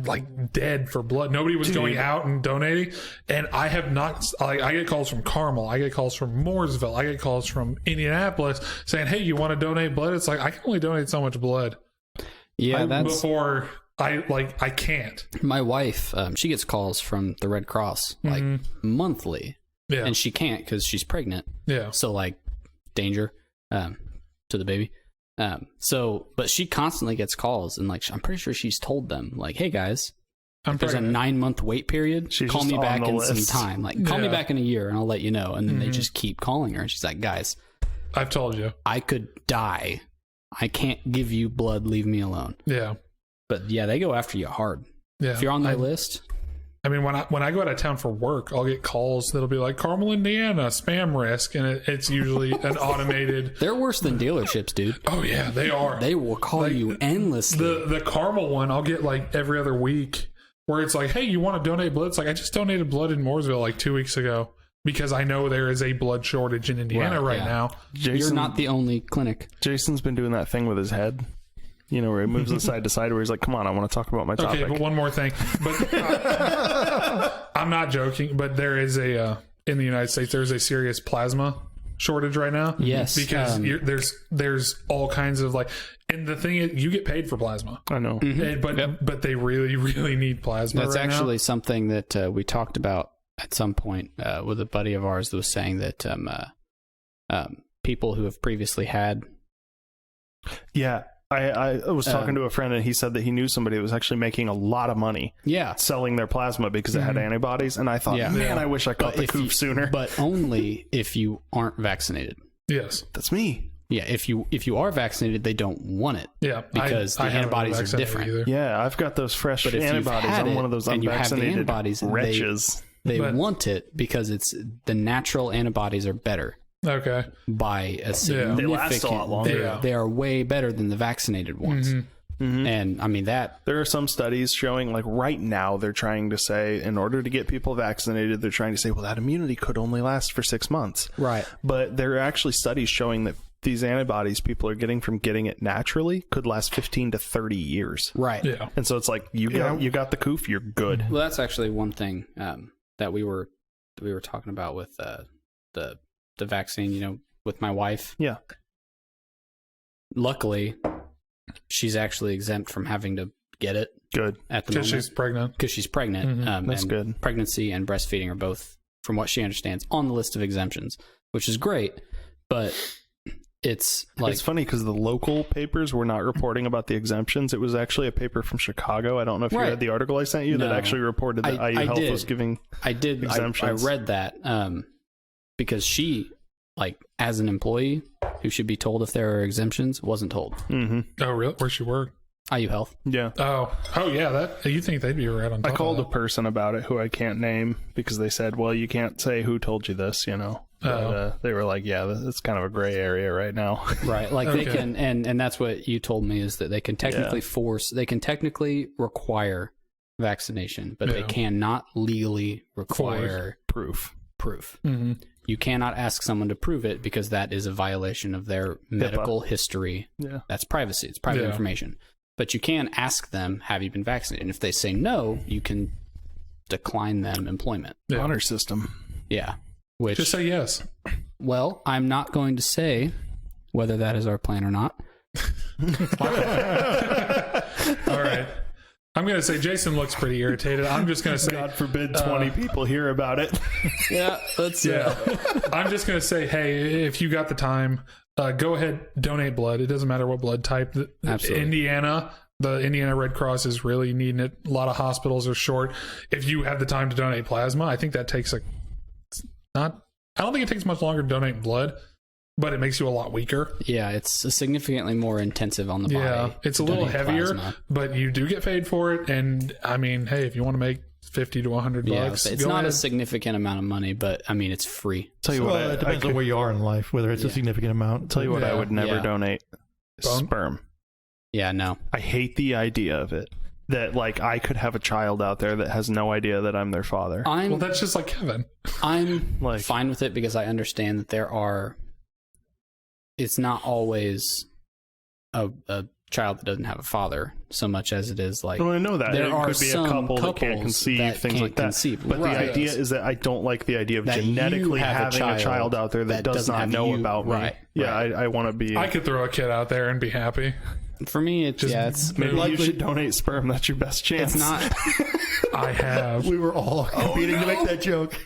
[SPEAKER 2] like dead for blood. Nobody was going out and donating, and I have not. Like, I get calls from Carmel, I get calls from Mooresville, I get calls from Indianapolis saying, "Hey, you want to donate blood?" It's like I can only donate so much blood.
[SPEAKER 4] Yeah, that's
[SPEAKER 2] before I can't.
[SPEAKER 4] my wife. She gets calls from the Red Cross like monthly,
[SPEAKER 2] Yeah,
[SPEAKER 4] and she can't because she's pregnant.
[SPEAKER 2] yeah.
[SPEAKER 4] So like danger to the baby. But she constantly gets calls, and like I'm pretty sure she's told them like, "Hey guys,
[SPEAKER 2] I'm
[SPEAKER 4] there's a
[SPEAKER 2] pregnant.
[SPEAKER 4] 9-month wait period.
[SPEAKER 3] She's
[SPEAKER 4] Call
[SPEAKER 3] just
[SPEAKER 4] me
[SPEAKER 3] on
[SPEAKER 4] back
[SPEAKER 3] the
[SPEAKER 4] in
[SPEAKER 3] list.
[SPEAKER 4] some time. Like call me
[SPEAKER 2] Yeah.
[SPEAKER 4] back in a year, and I'll let you know." And then they just keep calling her, and she's like, "Guys,
[SPEAKER 2] I've told you.
[SPEAKER 4] I could die. I can't give you blood. Leave me alone."
[SPEAKER 2] Yeah,
[SPEAKER 4] But yeah, they go after you hard.
[SPEAKER 2] yeah.
[SPEAKER 4] If you're on their list,
[SPEAKER 2] I mean, when I go out of town for work, I'll get calls that'll be like Carmel, Indiana, spam risk, and it's usually an automated.
[SPEAKER 4] they're worse than dealerships, dude.
[SPEAKER 2] Oh yeah, they are.
[SPEAKER 4] They will call
[SPEAKER 2] Like,
[SPEAKER 4] you endlessly.
[SPEAKER 2] The Carmel one, I'll get like every other week, where it's like, "Hey, you want to donate blood?" It's like, I just donated blood in Mooresville like 2 weeks ago because I know there is a blood shortage in Indiana right
[SPEAKER 4] yeah.
[SPEAKER 2] now.
[SPEAKER 4] You're not the only clinic.
[SPEAKER 3] Jason's been doing that thing with his head. You know, where he moves it side to side, where he's like, "Come on, I want to talk about my topic."
[SPEAKER 2] Okay, but one more thing. But I'm not joking. But there is a in the United States, there's a serious plasma shortage right now.
[SPEAKER 4] Yes,
[SPEAKER 2] because there's all kinds of like, and the thing is, you get paid for plasma.
[SPEAKER 3] I know.
[SPEAKER 2] But they really really need plasma.
[SPEAKER 4] That's
[SPEAKER 2] right
[SPEAKER 4] actually something that we talked about at some point with a buddy of ours that was saying that people who have previously had.
[SPEAKER 3] Yeah. I was talking to a friend, and he said that he knew somebody that was actually making a lot of money
[SPEAKER 4] Yeah.
[SPEAKER 3] selling their plasma because it had antibodies. And I thought,
[SPEAKER 4] Yeah.
[SPEAKER 3] man, I wish I caught the coup sooner.
[SPEAKER 4] But only if you aren't vaccinated.
[SPEAKER 2] now. Yes.
[SPEAKER 3] That's me.
[SPEAKER 4] Yeah, if you are vaccinated, they don't want it.
[SPEAKER 2] Yeah.
[SPEAKER 4] Because the
[SPEAKER 2] haven't been
[SPEAKER 4] antibodies are
[SPEAKER 2] vaccinated
[SPEAKER 4] different.
[SPEAKER 2] either.
[SPEAKER 3] Yeah, I've got those fresh
[SPEAKER 4] But if you've
[SPEAKER 3] antibodies.
[SPEAKER 4] had
[SPEAKER 3] I'm
[SPEAKER 4] it
[SPEAKER 3] one of those
[SPEAKER 4] and you have the
[SPEAKER 3] unvaccinated
[SPEAKER 4] antibodies,
[SPEAKER 3] wretches.
[SPEAKER 4] They
[SPEAKER 2] But-
[SPEAKER 4] want it because it's the natural antibodies are better.
[SPEAKER 2] Okay.
[SPEAKER 4] by a significant.
[SPEAKER 3] They last a lot longer.
[SPEAKER 4] They are way better than the vaccinated ones. And I mean that
[SPEAKER 3] There are some studies showing, like right now, they're trying to say, in order to get people vaccinated, they're trying to say, well, that immunity could only last for 6 months.
[SPEAKER 4] right.
[SPEAKER 3] But there are actually studies showing that these antibodies people are getting from getting it naturally could last 15 to 30 years.
[SPEAKER 4] Right.
[SPEAKER 2] Yeah.
[SPEAKER 3] And so it's like, you got the coof, you're good.
[SPEAKER 4] Well, that's actually one thing that we were talking about with the vaccine. You know, with my wife.
[SPEAKER 3] Yeah.
[SPEAKER 4] Luckily, she's actually exempt from having to get it
[SPEAKER 3] Good.
[SPEAKER 4] at the
[SPEAKER 2] Because
[SPEAKER 4] moment
[SPEAKER 2] she's pregnant.
[SPEAKER 4] because she's pregnant.
[SPEAKER 3] That's
[SPEAKER 4] and
[SPEAKER 3] good.
[SPEAKER 4] Pregnancy and breastfeeding are both, from what she understands, on the list of exemptions, which is great. But it's like
[SPEAKER 3] It's funny because the local papers were not reporting about the exemptions. It was actually a paper from Chicago. I don't know if you
[SPEAKER 4] Right.
[SPEAKER 3] read the article I sent you that
[SPEAKER 4] No.
[SPEAKER 3] actually reported that
[SPEAKER 4] I
[SPEAKER 3] IU Health
[SPEAKER 4] did.
[SPEAKER 3] was giving
[SPEAKER 4] I
[SPEAKER 3] exemptions.
[SPEAKER 4] read that because she, like, as an employee who should be told if there are exemptions, wasn't told.
[SPEAKER 2] Oh, really? Where she work?
[SPEAKER 4] IU Health.
[SPEAKER 3] Yeah.
[SPEAKER 2] Oh, yeah. That you think they'd be right on top
[SPEAKER 3] I called a
[SPEAKER 2] of that.
[SPEAKER 3] person about it who I can't name because they said, well, you can't say who told you this, you know. But, they were like, yeah, it's kind of a gray area right now.
[SPEAKER 4] Right. Like they
[SPEAKER 2] Okay.
[SPEAKER 4] can, and that's what you told me, is that they can technically they can technically require vaccination, but they
[SPEAKER 2] Yeah.
[SPEAKER 4] cannot legally require
[SPEAKER 3] Proof.
[SPEAKER 4] proof.
[SPEAKER 2] Mm-hmm.
[SPEAKER 4] You cannot ask someone to prove it because that is a violation of their medical history.
[SPEAKER 3] Yeah.
[SPEAKER 4] That's privacy. It's private
[SPEAKER 2] Yeah.
[SPEAKER 4] information. But you can ask them, have you been vaccinated? And if they say no, you can decline them employment.
[SPEAKER 2] Yeah.
[SPEAKER 3] Honor system.
[SPEAKER 4] Yeah. Which,
[SPEAKER 2] Just say yes.
[SPEAKER 4] well, I'm not going to say whether that is our plan or not.
[SPEAKER 2] All right. I'm going to say Jason looks pretty irritated. I'm just going to say,
[SPEAKER 3] God forbid 20 people hear about it.
[SPEAKER 4] Yeah, that's
[SPEAKER 2] yeah. I'm just going to say, hey, if you got the time, go ahead, donate blood. It doesn't matter what blood type.
[SPEAKER 4] Absolutely.
[SPEAKER 2] The Indiana Red Cross is really needing it. A lot of hospitals are short. If you have the time to donate plasma, I think that takes I don't think it takes much longer to donate blood, but it makes you a lot weaker.
[SPEAKER 4] Yeah, it's significantly more intensive on the body.
[SPEAKER 2] Yeah, it's a
[SPEAKER 4] to
[SPEAKER 2] little
[SPEAKER 4] donate
[SPEAKER 2] heavier,
[SPEAKER 4] plasma.
[SPEAKER 2] but you do get paid for it. And I mean, hey, if you want to make $50 to $100,
[SPEAKER 4] Yeah, it's
[SPEAKER 2] go
[SPEAKER 4] not
[SPEAKER 2] ahead.
[SPEAKER 4] a significant amount of money, but I mean, it's free.
[SPEAKER 3] Tell you
[SPEAKER 1] Well,
[SPEAKER 3] what,
[SPEAKER 1] it depends on where you are in life, whether it's a significant amount.
[SPEAKER 3] tell you what, I
[SPEAKER 2] Yeah.
[SPEAKER 3] would never
[SPEAKER 4] Yeah.
[SPEAKER 3] donate
[SPEAKER 2] Bone?
[SPEAKER 3] sperm.
[SPEAKER 4] Yeah, no.
[SPEAKER 3] I hate the idea of it. That like I could have a child out there that has no idea that I'm their father.
[SPEAKER 2] Well, that's just like Kevin.
[SPEAKER 4] I'm
[SPEAKER 3] Like-
[SPEAKER 4] fine with it because I understand that it's not always a child that doesn't have a father so much as it is like
[SPEAKER 3] Well, I know that
[SPEAKER 4] there
[SPEAKER 3] it
[SPEAKER 4] are
[SPEAKER 3] could be a
[SPEAKER 4] some
[SPEAKER 3] couple that can't
[SPEAKER 4] couples
[SPEAKER 3] conceive,
[SPEAKER 4] that
[SPEAKER 3] things
[SPEAKER 4] can't
[SPEAKER 3] like that.
[SPEAKER 4] conceive.
[SPEAKER 3] But
[SPEAKER 4] Right.
[SPEAKER 3] the idea is that I don't like the idea of
[SPEAKER 4] That you
[SPEAKER 3] genetically
[SPEAKER 4] have a
[SPEAKER 3] having a child out there that does
[SPEAKER 4] doesn't
[SPEAKER 3] not
[SPEAKER 4] have
[SPEAKER 3] know
[SPEAKER 4] you.
[SPEAKER 3] about me.
[SPEAKER 4] Right,
[SPEAKER 3] Yeah,
[SPEAKER 4] right.
[SPEAKER 3] I want to be.
[SPEAKER 2] I could throw a kid out there and be happy.
[SPEAKER 4] For me, it's
[SPEAKER 2] Just
[SPEAKER 3] Maybe
[SPEAKER 2] like
[SPEAKER 3] you should donate sperm. That's your best chance.
[SPEAKER 4] it's not.
[SPEAKER 2] I have
[SPEAKER 1] We were all competing to make that joke.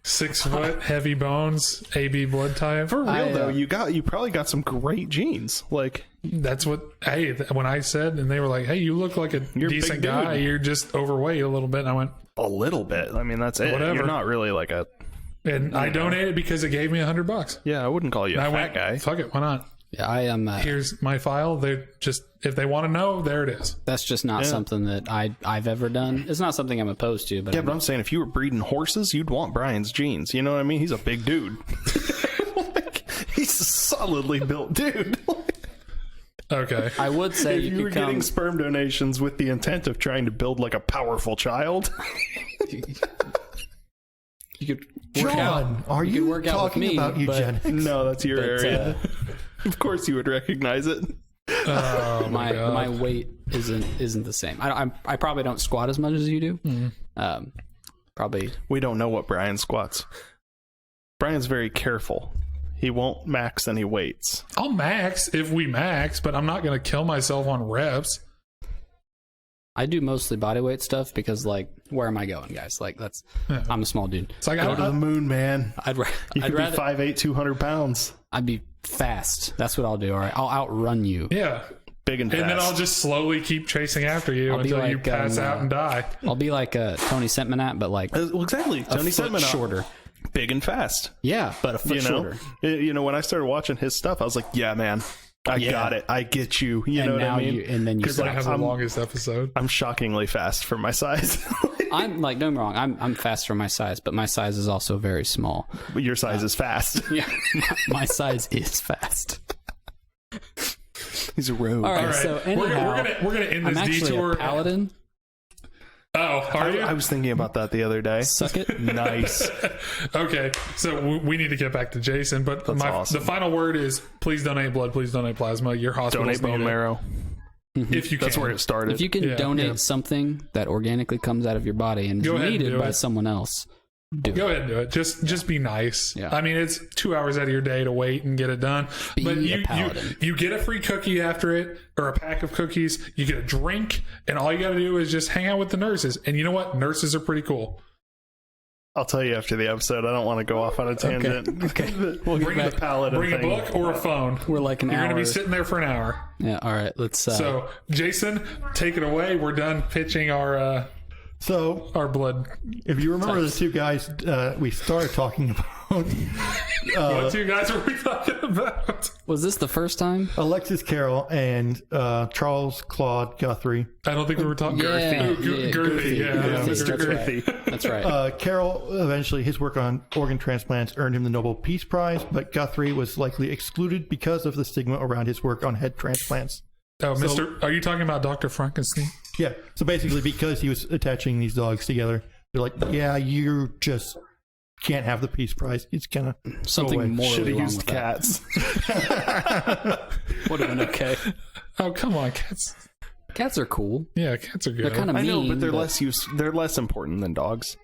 [SPEAKER 2] 6 foot, heavy bones, AB blood type.
[SPEAKER 3] For real
[SPEAKER 4] I,
[SPEAKER 3] though, you probably got some great genes. Like
[SPEAKER 2] That's what. Hey, when I said, and they were like, "Hey, you look like a
[SPEAKER 3] You're a
[SPEAKER 2] decent
[SPEAKER 3] big dude.
[SPEAKER 2] guy. You're just overweight a little bit." And I went,
[SPEAKER 3] a little bit. I mean, that's it.
[SPEAKER 2] Whatever.
[SPEAKER 3] You're not really like a.
[SPEAKER 2] and I donated because it gave me $100.
[SPEAKER 3] Yeah, I wouldn't call you
[SPEAKER 2] And
[SPEAKER 3] a
[SPEAKER 2] I
[SPEAKER 3] fat
[SPEAKER 2] went,
[SPEAKER 3] guy.
[SPEAKER 2] "Fuck it, why not?"
[SPEAKER 4] Yeah, I am.
[SPEAKER 2] Here's my file. They just, if they want to know, there it is.
[SPEAKER 4] That's just not something that I've ever done. It's not something I'm opposed to, but
[SPEAKER 3] Yeah, but I'm saying if you were breeding horses, you'd want Brian's genes. You know what I mean? He's a big dude. Like, he's a solidly built dude.
[SPEAKER 2] Okay.
[SPEAKER 4] I would say
[SPEAKER 3] If you were
[SPEAKER 4] could come.
[SPEAKER 3] getting sperm donations with the intent of trying to build like a powerful child,
[SPEAKER 4] You could work out.
[SPEAKER 1] John, are
[SPEAKER 4] You could
[SPEAKER 1] you
[SPEAKER 4] work out with
[SPEAKER 1] talking
[SPEAKER 4] me,
[SPEAKER 1] about
[SPEAKER 4] but-
[SPEAKER 1] eugenics?
[SPEAKER 3] no, that's your
[SPEAKER 4] But,
[SPEAKER 3] area. Of course, you would recognize it.
[SPEAKER 2] Oh my God.
[SPEAKER 4] my weight isn't the same. I probably don't squat as much as you do.
[SPEAKER 2] Mm-hmm.
[SPEAKER 4] Probably
[SPEAKER 3] We don't know what Brian squats. Brian's very careful. He won't max and he waits.
[SPEAKER 2] I'll max if we max, but I'm not going to kill myself on reps.
[SPEAKER 4] I do mostly body weight stuff because like where am I going, guys? Like I'm a small dude.
[SPEAKER 2] It's like
[SPEAKER 3] Go to the moon, man.
[SPEAKER 4] I'd
[SPEAKER 3] You
[SPEAKER 4] I'd
[SPEAKER 3] could be
[SPEAKER 4] rather
[SPEAKER 3] 5'8", 200 pounds.
[SPEAKER 4] I'd be fast. That's what I'll do. All right, I'll outrun you.
[SPEAKER 2] yeah.
[SPEAKER 3] Big and fast.
[SPEAKER 2] And then I'll just slowly keep chasing after you
[SPEAKER 4] I'll be
[SPEAKER 2] until you
[SPEAKER 4] like,
[SPEAKER 2] pass out and die.
[SPEAKER 4] I'll be like Tony Sentmanat, but like
[SPEAKER 3] Well, exactly.
[SPEAKER 4] a
[SPEAKER 3] Tony
[SPEAKER 4] foot
[SPEAKER 3] Sentman,
[SPEAKER 4] shorter.
[SPEAKER 3] big and fast.
[SPEAKER 4] Yeah, but a foot
[SPEAKER 3] You know,
[SPEAKER 4] shorter.
[SPEAKER 3] you know, when I started watching his stuff, I was like, "Yeah, man, I got it. I get you." You
[SPEAKER 4] And
[SPEAKER 3] know what
[SPEAKER 4] now
[SPEAKER 3] I mean?
[SPEAKER 4] and then you
[SPEAKER 2] Because I
[SPEAKER 4] suck.
[SPEAKER 2] have the longest episode.
[SPEAKER 3] I'm shockingly fast for my size.
[SPEAKER 4] I'm like, don't get me wrong, I'm fast for my size, but my size is also very small.
[SPEAKER 3] But your size is fast.
[SPEAKER 4] Yeah, my size is fast.
[SPEAKER 3] He's a rogue.
[SPEAKER 4] All right,
[SPEAKER 2] All right.
[SPEAKER 4] so anyhow,
[SPEAKER 2] we're gonna end this
[SPEAKER 4] I'm actually
[SPEAKER 2] detour.
[SPEAKER 4] a paladin.
[SPEAKER 2] Oh, are you?
[SPEAKER 3] I was thinking about that the other day.
[SPEAKER 4] Suck it.
[SPEAKER 3] Nice.
[SPEAKER 2] Okay, so we need to get back to Jason, but
[SPEAKER 3] awesome.
[SPEAKER 2] the final word is please donate blood, please donate plasma. Your hospitals
[SPEAKER 3] Donate bone
[SPEAKER 2] need it.
[SPEAKER 3] marrow.
[SPEAKER 2] If you can.
[SPEAKER 3] That's where it started.
[SPEAKER 4] If you can donate something that organically comes out of your body and
[SPEAKER 2] Go
[SPEAKER 4] is
[SPEAKER 2] ahead and
[SPEAKER 4] needed
[SPEAKER 2] do
[SPEAKER 4] by
[SPEAKER 2] it.
[SPEAKER 4] someone else,
[SPEAKER 2] Go ahead and do it. Just be nice.
[SPEAKER 4] Yeah.
[SPEAKER 2] I mean, it's 2 hours out of your day to wait and get it done.
[SPEAKER 4] Be
[SPEAKER 2] But
[SPEAKER 4] a paladin.
[SPEAKER 2] you get a free cookie after it, or a pack of cookies. You get a drink, and all you got to do is just hang out with the nurses. And you know what? Nurses are pretty cool.
[SPEAKER 3] I'll tell you after the episode. I don't want to go off on a tangent.
[SPEAKER 4] Okay.
[SPEAKER 2] Bring
[SPEAKER 3] the paladin
[SPEAKER 2] Bring
[SPEAKER 3] thing.
[SPEAKER 2] a book or a phone.
[SPEAKER 4] we're like an
[SPEAKER 2] You're
[SPEAKER 4] hour.
[SPEAKER 2] going to be sitting there for an hour.
[SPEAKER 4] Yeah. All right. Let's.
[SPEAKER 2] So, Jason, take it away. We're done pitching our blood.
[SPEAKER 1] if you remember the two guys we started talking about,
[SPEAKER 2] What two guys were we talking about?
[SPEAKER 4] was this the first time?
[SPEAKER 1] Alexis Carroll and Charles Claude Guthrie.
[SPEAKER 2] I don't think we were talking
[SPEAKER 4] Yeah,
[SPEAKER 2] Girthy. Yeah,
[SPEAKER 4] Girthy,
[SPEAKER 2] Mr.
[SPEAKER 4] that's
[SPEAKER 2] Girthy.
[SPEAKER 4] right. That's right.
[SPEAKER 1] Carroll, eventually, his work on organ transplants earned him the Nobel Peace Prize, but Guthrie was likely excluded because of the stigma around his work on head transplants.
[SPEAKER 2] Oh, are you talking about Dr. Frankenstein?
[SPEAKER 1] Yeah, so basically, because he was attaching these dogs together, they're like, yeah, you just can't have the Peace Prize. It's gonna
[SPEAKER 4] Something morally
[SPEAKER 3] Should have
[SPEAKER 4] wrong
[SPEAKER 3] used
[SPEAKER 4] with that.
[SPEAKER 3] cats.
[SPEAKER 4] Would have been okay.
[SPEAKER 2] Oh, come on, cats.
[SPEAKER 4] Cats are cool.
[SPEAKER 2] Yeah, cats are good.
[SPEAKER 4] They're kind of
[SPEAKER 3] I
[SPEAKER 4] mean.
[SPEAKER 3] know, but they're less important than dogs.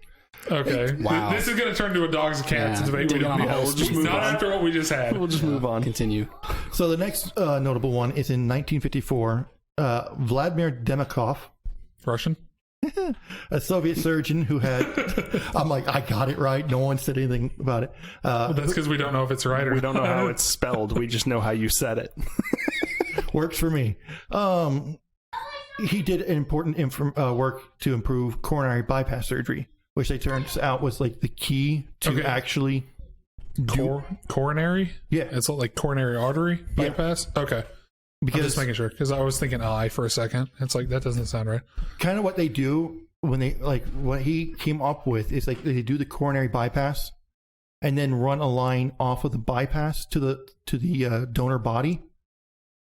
[SPEAKER 2] Okay.
[SPEAKER 4] Wow.
[SPEAKER 2] This is going to turn to a dogs and cats
[SPEAKER 4] Yeah,
[SPEAKER 2] debate. We
[SPEAKER 4] digging
[SPEAKER 2] don't
[SPEAKER 4] on a
[SPEAKER 2] need
[SPEAKER 4] hole.
[SPEAKER 3] Just move
[SPEAKER 2] not
[SPEAKER 3] on.
[SPEAKER 2] after what we just had.
[SPEAKER 3] We'll just move on.
[SPEAKER 4] Continue.
[SPEAKER 1] So the next notable one is in 1954. Vladimir Demikov,
[SPEAKER 2] Russian?
[SPEAKER 1] a Soviet surgeon who had, I'm like, I got it right. No one said anything about it.
[SPEAKER 2] That's because we don't know if it's right or
[SPEAKER 3] We don't know how it's spelled. We just know how you said it.
[SPEAKER 1] Works for me. He did important work to improve coronary bypass surgery, which they turned out was like the key to actually
[SPEAKER 2] coronary?
[SPEAKER 1] Yeah.
[SPEAKER 2] It's like coronary artery bypass? Okay. I'm just
[SPEAKER 1] because
[SPEAKER 2] making sure, because I was thinking eye for a second. It's like, that doesn't sound right.
[SPEAKER 1] kind of what they do when they like what he came up with is like they do the coronary bypass and then run a line off of the bypass to the donor body.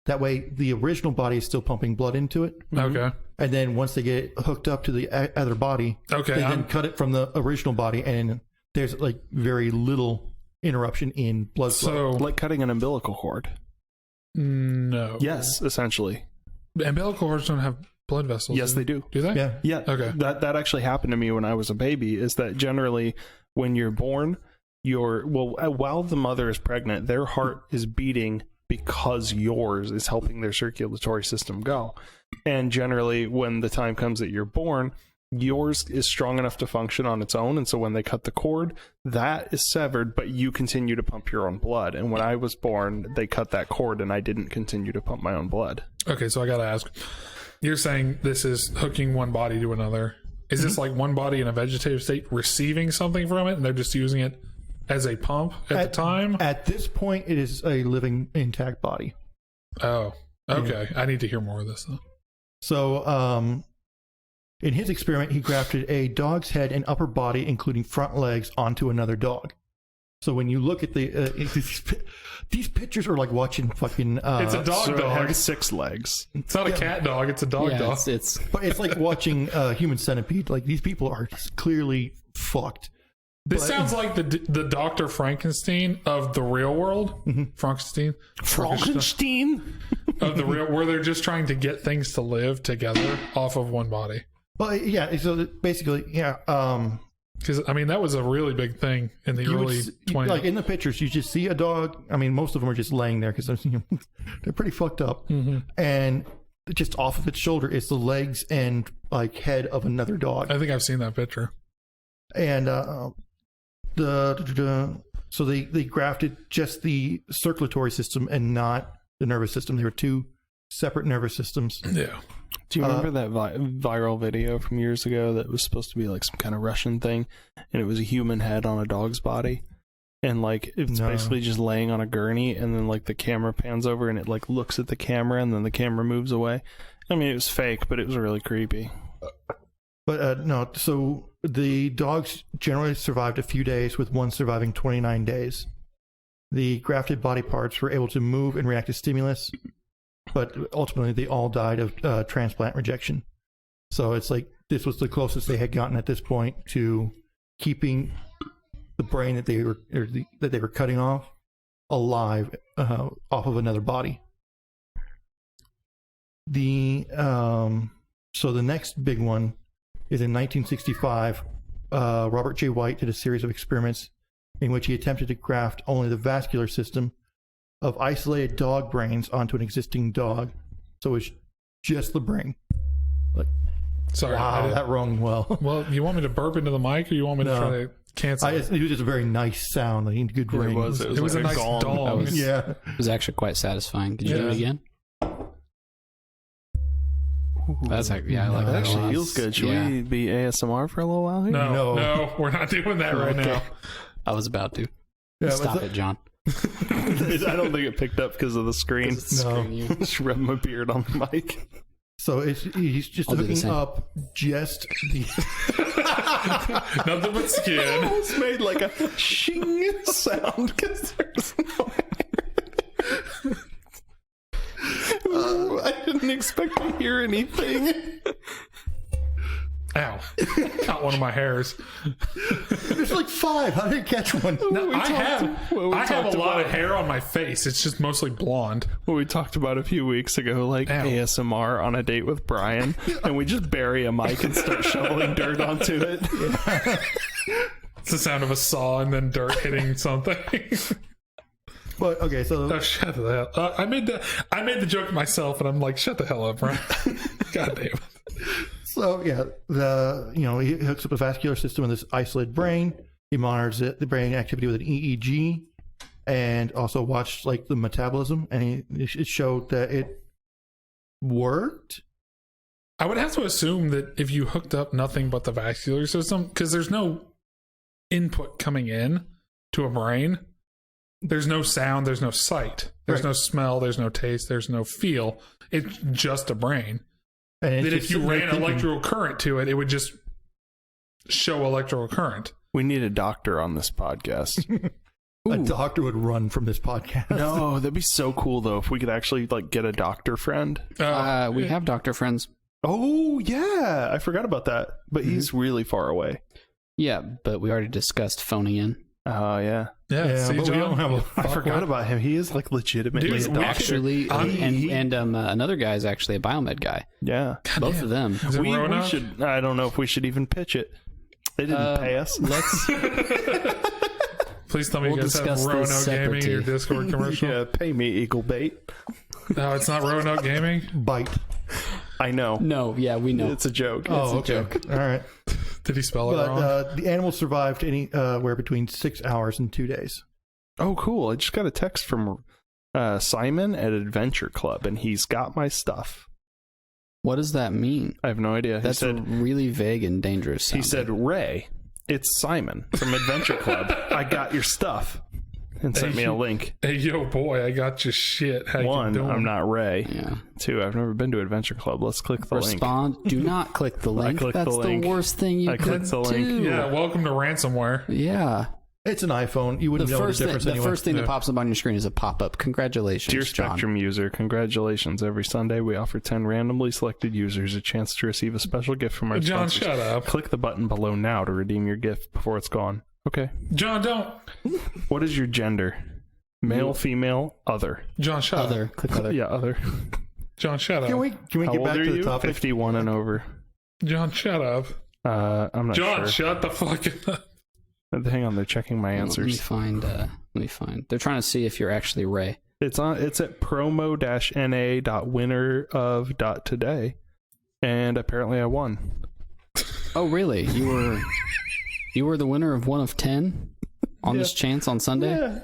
[SPEAKER 1] That way, the original body is still pumping blood into it.
[SPEAKER 2] Okay.
[SPEAKER 1] And then once they get it hooked up to the other body,
[SPEAKER 2] Okay.
[SPEAKER 1] they then cut it from the original body, and there's like very little interruption in blood flow.
[SPEAKER 2] So,
[SPEAKER 3] Like cutting an umbilical cord.
[SPEAKER 2] no.
[SPEAKER 3] Yes, essentially.
[SPEAKER 2] Umbilical cords don't have blood vessels.
[SPEAKER 3] Yes, they do.
[SPEAKER 2] Do they?
[SPEAKER 1] Yeah.
[SPEAKER 3] Yeah.
[SPEAKER 2] Okay.
[SPEAKER 3] That actually happened to me when I was a baby. Is that generally when you're born, while the mother is pregnant, their heart is beating because yours is helping their circulatory system go. And generally, when the time comes that you're born, yours is strong enough to function on its own. And so when they cut the cord, that is severed, but you continue to pump your own blood. And when I was born, they cut that cord and I didn't continue to pump my own blood.
[SPEAKER 2] Okay, so I got to ask. You're saying this is hooking one body to another. Is this like one body in a vegetative state receiving something from it, and they're just using it as a pump at the time?
[SPEAKER 1] At this point, it is a living, intact body.
[SPEAKER 2] Oh, okay. I need to hear more of this, though.
[SPEAKER 1] So, in his experiment, he grafted a dog's head and upper body, including front legs, onto another dog. So when you look at these pictures are like watching fucking.
[SPEAKER 2] It's a dog
[SPEAKER 3] So it
[SPEAKER 2] dog.
[SPEAKER 3] has 6 legs.
[SPEAKER 2] It's not a cat dog. It's a dog
[SPEAKER 4] Yeah,
[SPEAKER 2] dog.
[SPEAKER 4] it's
[SPEAKER 1] But it's like watching Human Centipede. Like these people are clearly fucked.
[SPEAKER 2] This sounds like the Dr. Frankenstein of the real world. Frankenstein. Of the real, where they're just trying to get things to live together off of one body.
[SPEAKER 1] Well, yeah. So basically, yeah.
[SPEAKER 2] Because, I mean, that was a really big thing in the early 20s.
[SPEAKER 1] Like in the pictures, you just see a dog. I mean, most of them are just laying there because they're pretty fucked up. And just off of its shoulder is the legs and like head of another dog.
[SPEAKER 2] I think I've seen that picture.
[SPEAKER 1] And so they grafted just the circulatory system and not the nervous system. They were two separate nervous systems.
[SPEAKER 2] Yeah.
[SPEAKER 3] Do you remember that viral video from years ago that was supposed to be like some kind of Russian thing, and it was a human head on a dog's body, and like it's basically just laying on a gurney, and then like the camera pans over and it like looks at the camera, and then the camera moves away. I mean, it was fake, but it was really creepy.
[SPEAKER 1] But no, so the dogs generally survived a few days, with one surviving 29 days. The grafted body parts were able to move and react to stimulus, but ultimately they all died of transplant rejection. So it's like this was the closest they had gotten at this point to keeping the brain that they were cutting off alive off of another body. So the next big one is in 1965. Robert J. White did a series of experiments in which he attempted to graft only the vascular system of isolated dog brains onto an existing dog. So it's just the brain. Like,
[SPEAKER 2] Sorry.
[SPEAKER 1] wow, that rung well.
[SPEAKER 2] Well, you want me to burp into the mic, or you want me to try to cancel it?
[SPEAKER 1] It was just a very nice sound. Like, good ring.
[SPEAKER 3] It was
[SPEAKER 2] It was
[SPEAKER 3] like
[SPEAKER 2] a nice
[SPEAKER 3] gong.
[SPEAKER 2] dong.
[SPEAKER 1] Yeah.
[SPEAKER 4] It was actually quite satisfying. Could you do it again? That's like, yeah, I like
[SPEAKER 3] That
[SPEAKER 4] that.
[SPEAKER 3] actually
[SPEAKER 4] one.
[SPEAKER 3] feels good. Should
[SPEAKER 4] Yeah.
[SPEAKER 3] we be ASMR for a little while here?
[SPEAKER 2] No, we're not doing that right now.
[SPEAKER 4] I was about to.
[SPEAKER 1] Yeah,
[SPEAKER 4] Stop it, John.
[SPEAKER 3] I don't think it picked up because of the screen.
[SPEAKER 1] No.
[SPEAKER 3] Just rub my beard on the mic.
[SPEAKER 1] So he's just
[SPEAKER 4] I'll do the
[SPEAKER 1] hooking
[SPEAKER 4] same.
[SPEAKER 1] up just the.
[SPEAKER 2] Nothing but skin.
[SPEAKER 3] It's made like a shing sound because there's no hair. I didn't expect to hear anything.
[SPEAKER 2] Ow. Caught one of my hairs.
[SPEAKER 1] There's like 5. How did you catch one?
[SPEAKER 2] No, I have
[SPEAKER 3] talked
[SPEAKER 2] a lot
[SPEAKER 3] about-
[SPEAKER 2] of hair on my face. It's just mostly blonde.
[SPEAKER 3] What we talked about a few weeks ago, like
[SPEAKER 2] Ow.
[SPEAKER 3] ASMR on a date with Brian, and we just bury a mic and start shoveling dirt onto it.
[SPEAKER 2] It's the sound of a saw and then dirt hitting something.
[SPEAKER 1] But okay, so
[SPEAKER 2] Oh, shut the hell. I made the joke myself, and I'm like, shut the hell up, Brian. God damn it.
[SPEAKER 1] So yeah, he hooks up the vascular system in this isolated brain. He monitors the brain activity with an EEG, and also watched like the metabolism, and it showed that it worked.
[SPEAKER 2] I would have to assume that if you hooked up nothing but the vascular system, because there's no input coming in to a brain, there's no sound, there's no sight, there's
[SPEAKER 1] Right.
[SPEAKER 2] no smell, there's no taste, there's no feel. It's just a brain.
[SPEAKER 1] And it's
[SPEAKER 2] That if
[SPEAKER 1] just
[SPEAKER 2] you
[SPEAKER 1] sitting there
[SPEAKER 2] ran
[SPEAKER 1] thinking,
[SPEAKER 2] electrical current to it, it would just show electrical current.
[SPEAKER 3] We need a doctor on this podcast.
[SPEAKER 1] a doctor would run from this podcast.
[SPEAKER 3] No, that'd be so cool though if we could actually like get a doctor friend.
[SPEAKER 4] We have doctor friends.
[SPEAKER 3] Oh yeah, I forgot about that. But he's really far away.
[SPEAKER 4] Yeah, but we already discussed phoning in.
[SPEAKER 3] Oh yeah.
[SPEAKER 1] Yeah,
[SPEAKER 2] see,
[SPEAKER 1] but we
[SPEAKER 2] John?
[SPEAKER 1] don't have a.
[SPEAKER 3] I forgot about him. He is like legitimately
[SPEAKER 2] Dude,
[SPEAKER 3] a
[SPEAKER 2] we
[SPEAKER 3] doctor.
[SPEAKER 4] Actually, and another guy is actually a biomed guy.
[SPEAKER 3] Yeah.
[SPEAKER 4] Both of them.
[SPEAKER 2] Is it
[SPEAKER 3] We
[SPEAKER 2] Roanoke?
[SPEAKER 3] should. I don't know if we should even pitch it. They didn't pay us.
[SPEAKER 4] Let's.
[SPEAKER 2] Please tell me
[SPEAKER 4] We'll
[SPEAKER 2] you guys have
[SPEAKER 4] discuss this
[SPEAKER 2] Roanoke Gaming,
[SPEAKER 4] separately.
[SPEAKER 2] your Discord commercial.
[SPEAKER 3] Yeah, pay me, Eagle Bait.
[SPEAKER 2] No, it's not Roanoke Gaming.
[SPEAKER 1] Bite.
[SPEAKER 3] I know.
[SPEAKER 4] No, yeah, we know.
[SPEAKER 3] It's a joke.
[SPEAKER 1] Oh,
[SPEAKER 3] It's a
[SPEAKER 1] okay.
[SPEAKER 3] joke.
[SPEAKER 1] All right.
[SPEAKER 2] Did he spell it
[SPEAKER 1] But
[SPEAKER 2] wrong?
[SPEAKER 1] the animal survived anywhere between 6 hours and 2 days.
[SPEAKER 3] Oh, cool. I just got a text from Simon at Adventure Club, and he's got my stuff.
[SPEAKER 4] What does that mean?
[SPEAKER 3] I have no idea.
[SPEAKER 4] That's really vague and dangerous.
[SPEAKER 3] He
[SPEAKER 4] sounding.
[SPEAKER 3] said, Ray, it's Simon from Adventure Club. I got your stuff. And sent me a link.
[SPEAKER 2] Hey, yo, boy, I got your shit. How
[SPEAKER 3] One,
[SPEAKER 2] you doing?
[SPEAKER 3] I'm not Ray.
[SPEAKER 4] Yeah.
[SPEAKER 3] Two, I've never been to Adventure Club. Let's click the link.
[SPEAKER 4] Respond. Do not click the link.
[SPEAKER 3] clicked the
[SPEAKER 4] That's
[SPEAKER 3] link.
[SPEAKER 4] worst thing you
[SPEAKER 3] I
[SPEAKER 4] could
[SPEAKER 3] clicked the link.
[SPEAKER 4] do.
[SPEAKER 2] Yeah, welcome to ransomware.
[SPEAKER 4] Yeah.
[SPEAKER 1] It's an iPhone. You wouldn't know the difference
[SPEAKER 4] the
[SPEAKER 1] anyway.
[SPEAKER 4] first thing that pops up on your screen is a pop-up. Congratulations,
[SPEAKER 3] Dear
[SPEAKER 4] John.
[SPEAKER 3] Spectrum user, congratulations. Every Sunday, we offer 10 randomly selected users a chance to receive a special gift from our
[SPEAKER 2] John,
[SPEAKER 3] sponsors.
[SPEAKER 2] shut up.
[SPEAKER 3] Click the button below now to redeem your gift before it's gone. Okay.
[SPEAKER 2] John, don't.
[SPEAKER 3] What is your gender? Male, female, other.
[SPEAKER 2] John, shut up.
[SPEAKER 4] Other. Click other.
[SPEAKER 3] Yeah, other.
[SPEAKER 2] John, shut up.
[SPEAKER 1] Can we
[SPEAKER 3] How
[SPEAKER 1] get
[SPEAKER 3] old
[SPEAKER 1] back
[SPEAKER 3] are
[SPEAKER 1] to the
[SPEAKER 3] you?
[SPEAKER 1] topic?
[SPEAKER 3] 51 and over.
[SPEAKER 2] John, shut up.
[SPEAKER 3] I'm not
[SPEAKER 2] John,
[SPEAKER 3] sure.
[SPEAKER 2] shut the fuck up.
[SPEAKER 3] Hang on, they're checking my
[SPEAKER 4] Let me
[SPEAKER 3] answers.
[SPEAKER 4] find. They're trying to see if you're actually Ray.
[SPEAKER 3] It's at promo-na.winner-of.today, and apparently I won.
[SPEAKER 4] Oh, really? You were the winner of 1 of 10 on this chance on Sunday.
[SPEAKER 3] Yeah.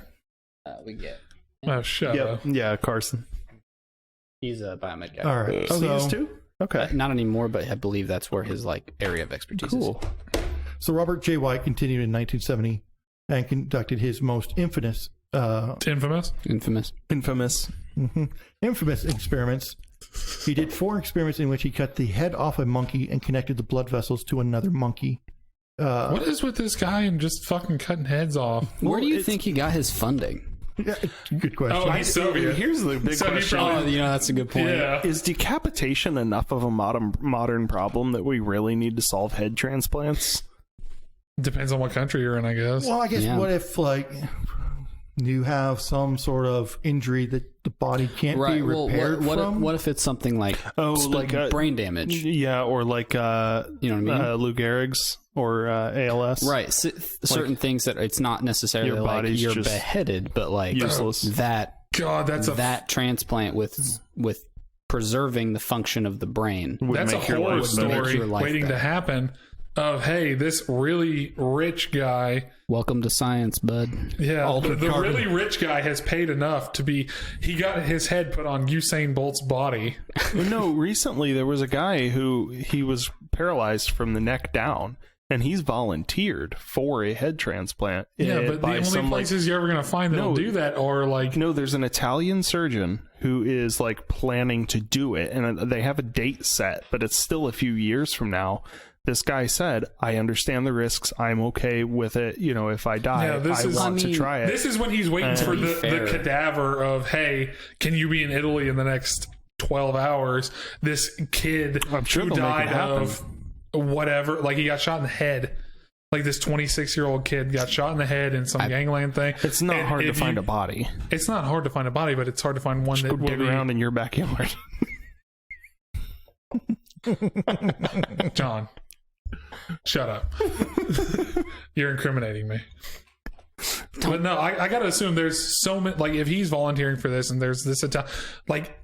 [SPEAKER 4] We get.
[SPEAKER 2] Oh, shut up.
[SPEAKER 3] Yeah, Carson.
[SPEAKER 4] He's a biomed guy.
[SPEAKER 1] All right.
[SPEAKER 3] Oh, he is
[SPEAKER 1] So,
[SPEAKER 3] too? Okay.
[SPEAKER 4] Not anymore, but I believe that's where his area of expertise
[SPEAKER 3] Cool.
[SPEAKER 4] is.
[SPEAKER 1] so Robert J. White continued in 1970 and conducted his most infamous
[SPEAKER 2] Infamous?
[SPEAKER 4] Infamous.
[SPEAKER 3] Infamous.
[SPEAKER 1] experiments He did 4 experiments in which he cut the head off a monkey and connected the blood vessels to another monkey.
[SPEAKER 2] What is with this guy and just fucking cutting heads off?
[SPEAKER 4] Where do you think he got his funding?
[SPEAKER 1] Yeah, good question.
[SPEAKER 2] Oh, he's Soviet.
[SPEAKER 3] Here's the big
[SPEAKER 2] So he
[SPEAKER 3] question.
[SPEAKER 2] probably-
[SPEAKER 4] That's a good point.
[SPEAKER 2] Yeah.
[SPEAKER 3] Is decapitation enough of a modern problem that we really need to solve head transplants?
[SPEAKER 2] Depends on what country you're in, I guess.
[SPEAKER 1] Well, I guess
[SPEAKER 4] Yeah.
[SPEAKER 1] what if, like, you have some sort of injury that the body can't be
[SPEAKER 4] Well,
[SPEAKER 1] repaired from?
[SPEAKER 4] what if it's something like brain damage?
[SPEAKER 3] Yeah, or like
[SPEAKER 4] You know what I mean?
[SPEAKER 3] Lou Gehrig's or ALS.
[SPEAKER 4] Right. Certain things that it's not necessarily
[SPEAKER 3] your
[SPEAKER 4] like
[SPEAKER 3] body's
[SPEAKER 4] you're
[SPEAKER 3] just
[SPEAKER 4] beheaded, but like
[SPEAKER 3] useless.
[SPEAKER 4] that
[SPEAKER 2] God,
[SPEAKER 4] that transplant with preserving the function of the brain.
[SPEAKER 3] Would
[SPEAKER 2] that's a
[SPEAKER 3] make your
[SPEAKER 2] horror
[SPEAKER 3] life better.
[SPEAKER 4] Make
[SPEAKER 2] story
[SPEAKER 4] your life
[SPEAKER 2] waiting to
[SPEAKER 4] better.
[SPEAKER 2] happen. Of hey, this really rich guy.
[SPEAKER 4] Welcome to science, bud.
[SPEAKER 2] Yeah,
[SPEAKER 1] Altered
[SPEAKER 2] the
[SPEAKER 1] carbon.
[SPEAKER 2] really rich guy has paid enough to be. He got his head put on Usain Bolt's body.
[SPEAKER 3] No, recently there was a guy who he was paralyzed from the neck down, and he's volunteered for a head transplant.
[SPEAKER 2] Yeah, but the
[SPEAKER 3] by
[SPEAKER 2] only
[SPEAKER 3] some,
[SPEAKER 2] places you're ever going to find that'll
[SPEAKER 3] No.
[SPEAKER 2] do that are like.
[SPEAKER 3] No, there's an Italian surgeon who is like planning to do it, and they have a date set, but it's still a few years from now. This guy said, I understand the risks. I'm okay with it. You know, if I die,
[SPEAKER 2] Yeah, this
[SPEAKER 3] I
[SPEAKER 2] is-
[SPEAKER 3] want
[SPEAKER 4] I
[SPEAKER 3] to
[SPEAKER 4] mean,
[SPEAKER 3] try it.
[SPEAKER 2] This is when he's waiting for
[SPEAKER 4] To be
[SPEAKER 2] the
[SPEAKER 4] fair.
[SPEAKER 2] cadaver of, hey, can you be in Italy in the next 12 hours? This kid
[SPEAKER 3] I'm sure
[SPEAKER 2] who
[SPEAKER 3] they'll make
[SPEAKER 2] died
[SPEAKER 3] it happen.
[SPEAKER 2] of whatever, like he got shot in the head. Like this 26-year-old kid got shot in the head in some gangland thing.
[SPEAKER 3] It's not
[SPEAKER 2] And
[SPEAKER 3] hard to
[SPEAKER 2] if
[SPEAKER 3] find
[SPEAKER 2] you-
[SPEAKER 3] a body.
[SPEAKER 2] It's not hard to find a body, but it's hard to find one
[SPEAKER 3] Just
[SPEAKER 2] that
[SPEAKER 3] go
[SPEAKER 2] will
[SPEAKER 3] dig
[SPEAKER 2] be...
[SPEAKER 3] around in your backyard.
[SPEAKER 2] John, shut up. You're incriminating me. But no, I gotta assume there's so many, like if he's volunteering for this and there's this like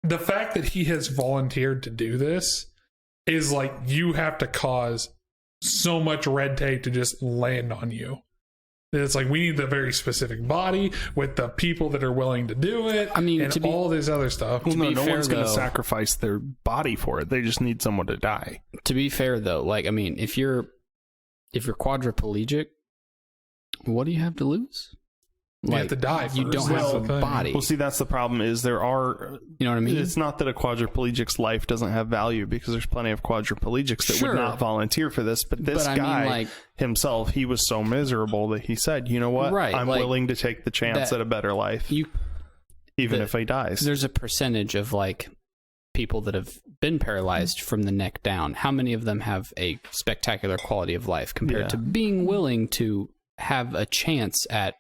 [SPEAKER 2] the fact that he has volunteered to do this is like you have to cause so much red tape to just land on you. It's like we need the very specific body with the people that are willing to do it.
[SPEAKER 4] I mean,
[SPEAKER 2] and
[SPEAKER 4] to be-
[SPEAKER 2] all this other stuff.
[SPEAKER 3] Well, no,
[SPEAKER 4] be
[SPEAKER 3] no
[SPEAKER 4] fair,
[SPEAKER 3] one's going to
[SPEAKER 4] though-
[SPEAKER 3] sacrifice their body for it. They just need someone to die.
[SPEAKER 4] To be fair, though, like I mean, if you're quadriplegic, what do you have to lose?
[SPEAKER 2] You have to die
[SPEAKER 4] You
[SPEAKER 2] first.
[SPEAKER 4] don't
[SPEAKER 2] That's
[SPEAKER 4] have
[SPEAKER 2] the
[SPEAKER 4] a
[SPEAKER 2] thing.
[SPEAKER 4] body.
[SPEAKER 3] Well, see, that's the problem. Is there are.
[SPEAKER 4] You know what I mean?
[SPEAKER 3] It's not that a quadriplegic's life doesn't have value, because there's plenty of quadriplegics that
[SPEAKER 4] Sure.
[SPEAKER 3] would not volunteer for this. But this
[SPEAKER 4] But I mean,
[SPEAKER 3] guy
[SPEAKER 4] like-
[SPEAKER 3] himself, he was so miserable that he said, "You know what?
[SPEAKER 4] Right,
[SPEAKER 3] I'm
[SPEAKER 4] like,
[SPEAKER 3] willing to take the chance
[SPEAKER 4] that-
[SPEAKER 3] at a better life,
[SPEAKER 4] You
[SPEAKER 3] even
[SPEAKER 4] the-
[SPEAKER 3] if he dies."
[SPEAKER 4] there's a percentage of like people that have been paralyzed from the neck down. How many of them have a spectacular quality of life compared
[SPEAKER 3] Yeah.
[SPEAKER 4] to being willing to have a chance at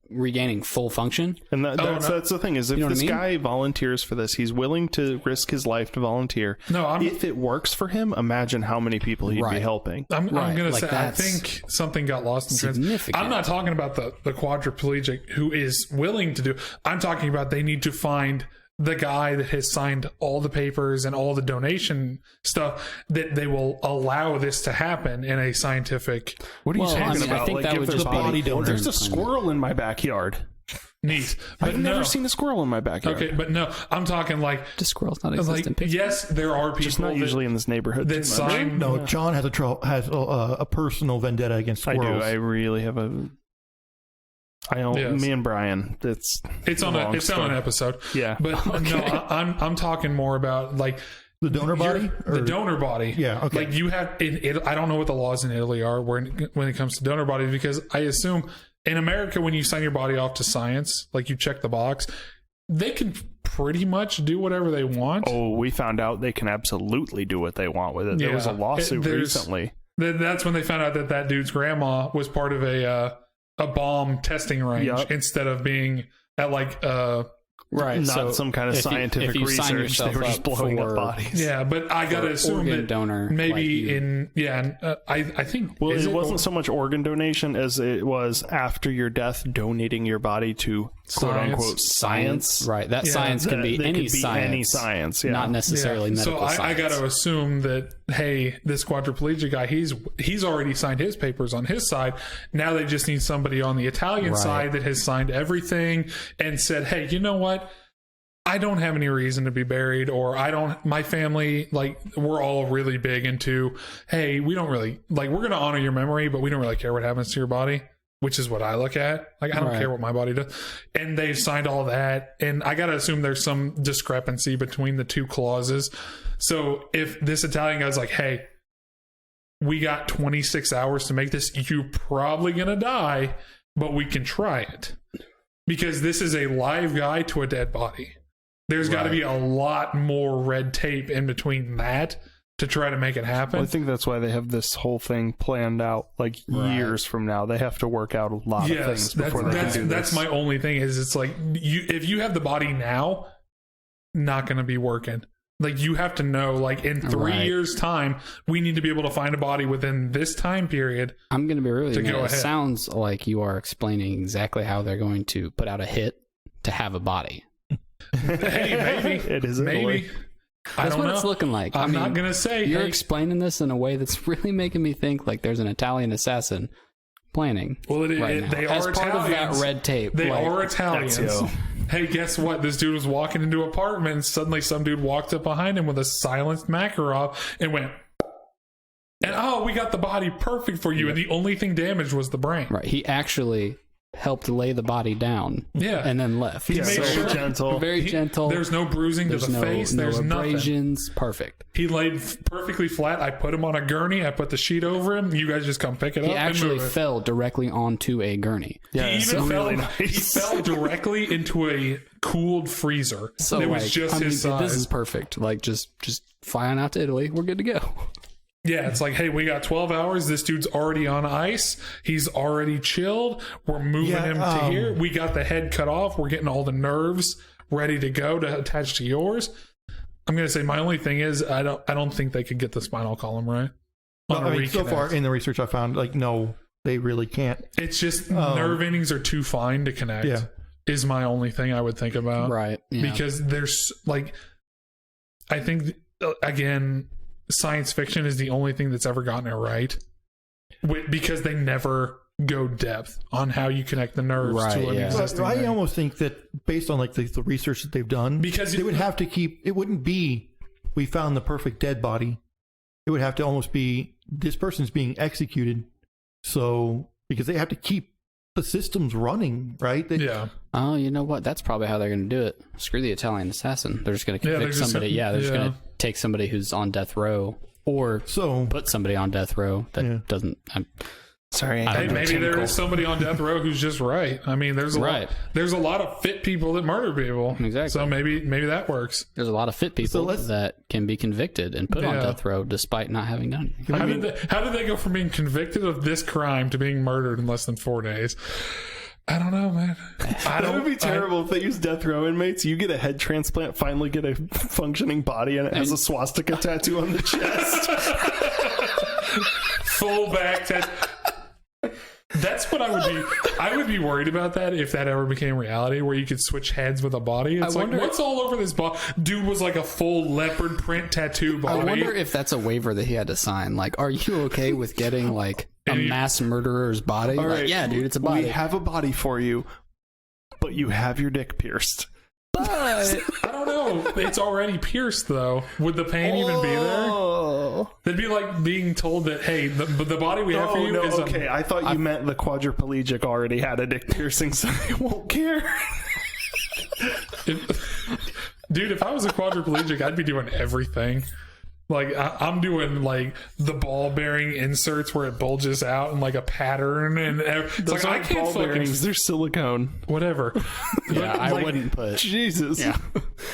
[SPEAKER 4] regaining full function?
[SPEAKER 3] And that's the thing, is if
[SPEAKER 4] You know what
[SPEAKER 3] this
[SPEAKER 4] I mean?
[SPEAKER 3] guy volunteers for this, he's willing to risk his life to volunteer.
[SPEAKER 2] No,
[SPEAKER 3] if it works for him, imagine how many people he'd be
[SPEAKER 4] Right.
[SPEAKER 3] helping.
[SPEAKER 2] I'm
[SPEAKER 4] Right,
[SPEAKER 2] going to
[SPEAKER 4] like
[SPEAKER 2] say, I
[SPEAKER 4] that's
[SPEAKER 2] think something got lost in translation.
[SPEAKER 4] significant.
[SPEAKER 2] I'm not talking about the quadriplegic who is willing to do. I'm talking about they need to find the guy that has signed all the papers and all the donation stuff that they will allow this to happen in a scientific
[SPEAKER 3] What are you
[SPEAKER 4] Well, I
[SPEAKER 3] talking
[SPEAKER 4] mean, I
[SPEAKER 3] about?
[SPEAKER 4] think
[SPEAKER 3] Like,
[SPEAKER 4] that
[SPEAKER 3] if
[SPEAKER 4] would
[SPEAKER 3] there's
[SPEAKER 4] just be
[SPEAKER 3] body
[SPEAKER 1] donor.
[SPEAKER 3] There's a
[SPEAKER 4] Kind of.
[SPEAKER 3] squirrel in my backyard.
[SPEAKER 2] neat. But
[SPEAKER 3] I've
[SPEAKER 2] no,
[SPEAKER 3] never seen a squirrel in my backyard.
[SPEAKER 2] Okay, but no, I'm talking like
[SPEAKER 4] Do squirrels not exist in pictures?
[SPEAKER 2] yes, there are people
[SPEAKER 3] Just not
[SPEAKER 2] that,
[SPEAKER 3] usually in this neighborhood.
[SPEAKER 2] that
[SPEAKER 3] too much.
[SPEAKER 2] sign.
[SPEAKER 1] No, John has a personal vendetta against
[SPEAKER 3] I
[SPEAKER 1] squirrels.
[SPEAKER 3] do. I really have a. I own
[SPEAKER 2] Yes.
[SPEAKER 3] me and Brian. It's
[SPEAKER 2] on
[SPEAKER 3] long
[SPEAKER 2] an
[SPEAKER 3] story.
[SPEAKER 2] episode.
[SPEAKER 3] Yeah.
[SPEAKER 2] But no, I'm talking more about like
[SPEAKER 1] The donor body?
[SPEAKER 2] the
[SPEAKER 1] Or-
[SPEAKER 2] donor body.
[SPEAKER 1] Yeah, okay.
[SPEAKER 2] Like you have I don't know what the laws in Italy are when it comes to donor bodies, because I assume in America when you sign your body off to science, like you check the box, they can pretty much do whatever they want.
[SPEAKER 3] Oh, we found out they can absolutely do what they want with it. There was a
[SPEAKER 2] Yeah.
[SPEAKER 3] lawsuit
[SPEAKER 2] There's-
[SPEAKER 3] recently.
[SPEAKER 2] That's when they found out that dude's grandma was part of a bomb testing range
[SPEAKER 3] Yup.
[SPEAKER 2] instead of being at like
[SPEAKER 4] Right.
[SPEAKER 3] Not
[SPEAKER 4] so
[SPEAKER 3] some kind of
[SPEAKER 4] if you-
[SPEAKER 3] scientific
[SPEAKER 4] if you sign
[SPEAKER 3] research. They
[SPEAKER 4] yourself
[SPEAKER 3] were just
[SPEAKER 4] up
[SPEAKER 3] blowing up
[SPEAKER 4] for-
[SPEAKER 3] bodies.
[SPEAKER 2] yeah, but I gotta
[SPEAKER 4] for
[SPEAKER 2] assume
[SPEAKER 4] organ
[SPEAKER 2] that
[SPEAKER 4] donor,
[SPEAKER 2] maybe
[SPEAKER 4] like you-
[SPEAKER 2] I think
[SPEAKER 3] Well,
[SPEAKER 2] is
[SPEAKER 3] it wasn't so much organ donation as it was after your death donating your body to quote
[SPEAKER 2] Science.
[SPEAKER 3] unquote science.
[SPEAKER 4] Right. That
[SPEAKER 2] Yeah,
[SPEAKER 4] science can be
[SPEAKER 3] That
[SPEAKER 4] any
[SPEAKER 3] could be
[SPEAKER 4] science.
[SPEAKER 3] any science, yeah.
[SPEAKER 4] Not necessarily medical
[SPEAKER 2] so I
[SPEAKER 4] science.
[SPEAKER 2] got to assume that hey, this quadriplegic guy, he's already signed his papers on his side. Now they just need somebody on the Italian
[SPEAKER 4] Right.
[SPEAKER 2] side that has signed everything and said, hey, you know what? I don't have any reason to be buried, or my family, like, we're all really big into, hey, we don't really, like, we're going to honor your memory, but we don't really care what happens to your body. which is what I look at. Like, I don't care what my body does. And they've signed all that. And I got to assume there's some discrepancy between the two clauses. So if this Italian guy's like, hey, we got 26 hours to make this, you're probably going to die, but we can try it. Because this is a live guy to a dead body. There's got to be a lot more red tape in between that to try to make it happen.
[SPEAKER 3] Well, I think that's why they have this whole thing planned out like years from now. They have to work out a lot of things before they can do this.
[SPEAKER 2] That's my only thing is it's like if you have the body now, not going to be working. Like you have to know like in 3 years time, we need to be able to find a body within this time period.
[SPEAKER 4] I'm going to be really mad. It sounds like you are explaining exactly how they're going to put out a hit to have a body.
[SPEAKER 2] Hey, maybe.
[SPEAKER 3] It is
[SPEAKER 2] maybe.
[SPEAKER 4] That's what it's looking like.
[SPEAKER 2] I'm not going to say.
[SPEAKER 4] You're explaining this in a way that's really making me think like there's an Italian assassin planning.
[SPEAKER 2] Well,
[SPEAKER 4] they
[SPEAKER 2] are
[SPEAKER 4] as
[SPEAKER 2] Italians.
[SPEAKER 4] Part of that red tape.
[SPEAKER 2] They are Italians. Hey, guess what? This dude was walking into an apartment and suddenly some dude walked up behind him with a silenced Makarov and went, and we got the body perfect for you. And the only thing damaged was the brain.
[SPEAKER 4] Right. He actually helped lay the body down.
[SPEAKER 2] Yeah.
[SPEAKER 4] And then left.
[SPEAKER 2] He's
[SPEAKER 3] very gentle.
[SPEAKER 4] Very gentle.
[SPEAKER 2] There's no bruising to the face. There's
[SPEAKER 4] abrasions.
[SPEAKER 2] Nothing.
[SPEAKER 4] Perfect.
[SPEAKER 2] He laid perfectly flat. I put him on a gurney. I put the sheet over him. You guys just come pick it up.
[SPEAKER 4] He actually fell directly onto a gurney.
[SPEAKER 2] Yeah, he fell directly into a cooled freezer. So it was just his size.
[SPEAKER 4] This is perfect. Like just flying out to Italy. We're good to go.
[SPEAKER 2] Yeah, it's like, hey, we got 12 hours. This dude's already on ice. He's already chilled. We're moving him to here. We got the head cut off. We're getting all the nerves ready to go to attach to yours. I'm going to say my only thing is I don't think they could get the spinal column right.
[SPEAKER 1] So far in the research I found, like, no, they really can't.
[SPEAKER 2] It's just nerve endings are too fine to connect. Yeah. Is my only thing I would think about.
[SPEAKER 4] Right. Yeah.
[SPEAKER 2] Because there's like, I think, again, science fiction is the only thing that's ever gotten it right because they never go depth on how you connect the nerves to an existing
[SPEAKER 1] I
[SPEAKER 2] thing.
[SPEAKER 1] almost think that based on like the research that they've done, because they would have to keep, it wouldn't be we found the perfect dead body. It would have to almost be this person's being executed. So because they have to keep the systems running, right?
[SPEAKER 4] Oh, you know what? That's probably how they're going to do it. Screw the Italian assassin. They're just going to convict somebody. They're just going to take somebody who's on death row or put somebody on death row that doesn't.
[SPEAKER 2] Maybe there is somebody on death row who's just right. I mean, there's a lot of fit people that murder people.
[SPEAKER 4] Exactly.
[SPEAKER 2] So maybe that works.
[SPEAKER 4] There's a lot of fit people that can be convicted and put on death row despite not having done anything.
[SPEAKER 2] How did they go from being convicted of this crime to being murdered in less than 4 days? I don't know, man.
[SPEAKER 3] That would be terrible if they use death row inmates. You get a head transplant, finally get a functioning body, and it has a swastika tattoo on the chest.
[SPEAKER 2] Full back tattoo. That's what I would be worried about that if that ever became reality, where you could switch heads with a body. It's like, what's all over this body? Dude was like a full leopard print tattoo body.
[SPEAKER 4] I wonder if that's a waiver that he had to sign. Like, are you okay with getting like a mass murderer's body?
[SPEAKER 3] All right,
[SPEAKER 4] like, yeah, dude, it's a body.
[SPEAKER 3] We have a body for you, but you have your dick pierced.
[SPEAKER 4] But
[SPEAKER 2] I don't know. It's already pierced, though. Would the pain even be there? That'd be like being told that, hey, the body we have for you is...
[SPEAKER 3] Okay, I thought you meant the quadriplegic already had a dick piercing, so they won't care.
[SPEAKER 2] Dude, if I was a quadriplegic, I'd be doing everything. Like, I'm doing, like, the ball-bearing inserts where it bulges out in, like, a pattern. And it's like, I can't
[SPEAKER 3] bearings. They're silicone.
[SPEAKER 2] Whatever.
[SPEAKER 4] Yeah, I wouldn't put...
[SPEAKER 3] Jesus.
[SPEAKER 4] Yeah.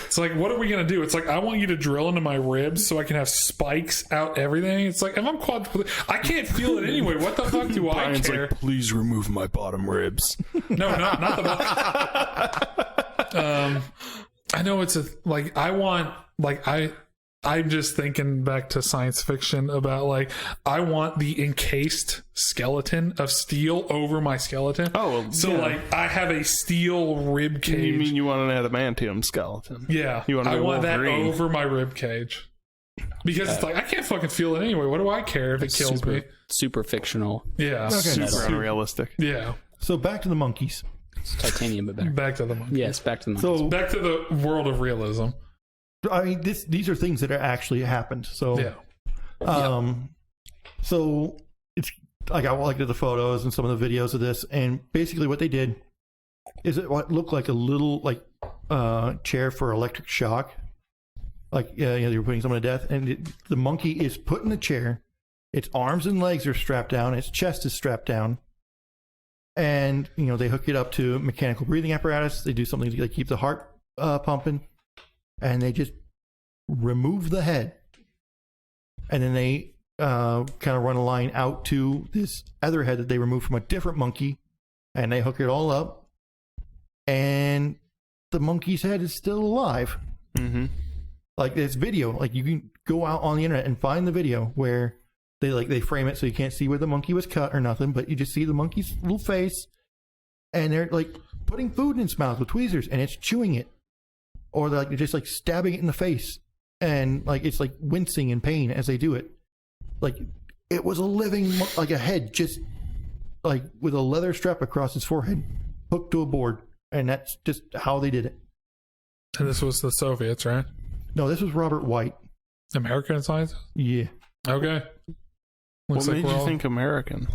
[SPEAKER 2] It's like, what are we going to do? It's like, I want you to drill into my ribs so I can have spikes out everything. It's like, if I'm quadriplegic, I can't feel it anyway. What the fuck do I care?
[SPEAKER 3] Like, please remove my bottom ribs.
[SPEAKER 2] No, not the bottom. I know it's a... Like, I want... Like, I'm just thinking back to science fiction about, like, I want the encased skeleton of steel over my skeleton. Like, I have a steel rib cage.
[SPEAKER 3] You mean you want an adamantium skeleton?
[SPEAKER 2] Yeah. I want that over my rib cage. Because it's like, I can't fucking feel it anyway. What do I care if it kills me?
[SPEAKER 4] Super fictional.
[SPEAKER 2] Yeah.
[SPEAKER 3] Super unrealistic.
[SPEAKER 2] Yeah.
[SPEAKER 1] So back to the monkeys.
[SPEAKER 4] It's titanium, but better.
[SPEAKER 2] Back to the monkeys.
[SPEAKER 4] Yes, back to the monkeys.
[SPEAKER 1] So
[SPEAKER 2] back to the world of realism.
[SPEAKER 1] I mean, these are things that are actually happened. So, so I looked at the photos and some of the videos of this, and basically what they did is it what looked like a little chair for electric shock. They were putting someone to death, and the monkey is put in the chair. Its arms and legs are strapped down. Its chest is strapped down. And, they hook it up to mechanical breathing apparatus. They do something to keep the heart pumping. And they just remove the head. And then they kind of run a line out to this other head that they removed from a different monkey. And they hook it all up. And the monkey's head is still alive.
[SPEAKER 3] Mm-hmm.
[SPEAKER 1] This video, you can go out on the internet and find the video where they frame it so you can't see where the monkey was cut or nothing, but you just see the monkey's little face, and they're putting food in its mouth with tweezers, and it's chewing it, or they're just stabbing it in the face, and it's wincing in pain as they do it. It was a living a head, just with a leather strap across its forehead, hooked to a board, and that's just how they did it.
[SPEAKER 2] And this was the Soviets, right?
[SPEAKER 1] No, this was Robert White.
[SPEAKER 2] American science?
[SPEAKER 1] Yeah.
[SPEAKER 2] Okay.
[SPEAKER 3] What made you think American?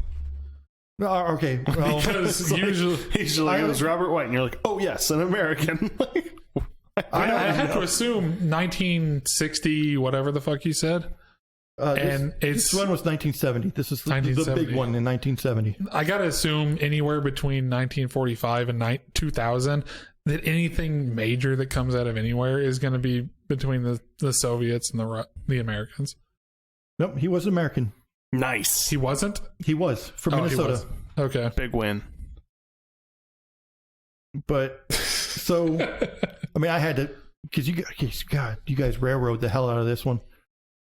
[SPEAKER 1] Okay. Well,
[SPEAKER 2] because usually
[SPEAKER 3] it was Robert White, and you're like, oh yes, an American.
[SPEAKER 2] I had to assume 1960, whatever the fuck you said.
[SPEAKER 1] This one was 1970. This is the big one in 1970.
[SPEAKER 2] I gotta assume anywhere between 1945 and 2000 that anything major that comes out of anywhere is going to be between the Soviets and the Americans.
[SPEAKER 1] Nope, he was American.
[SPEAKER 3] Nice.
[SPEAKER 2] He wasn't?
[SPEAKER 1] He was from Minnesota.
[SPEAKER 2] Okay.
[SPEAKER 3] Big win.
[SPEAKER 1] But so, I had to, because you guys railroad the hell out of this one.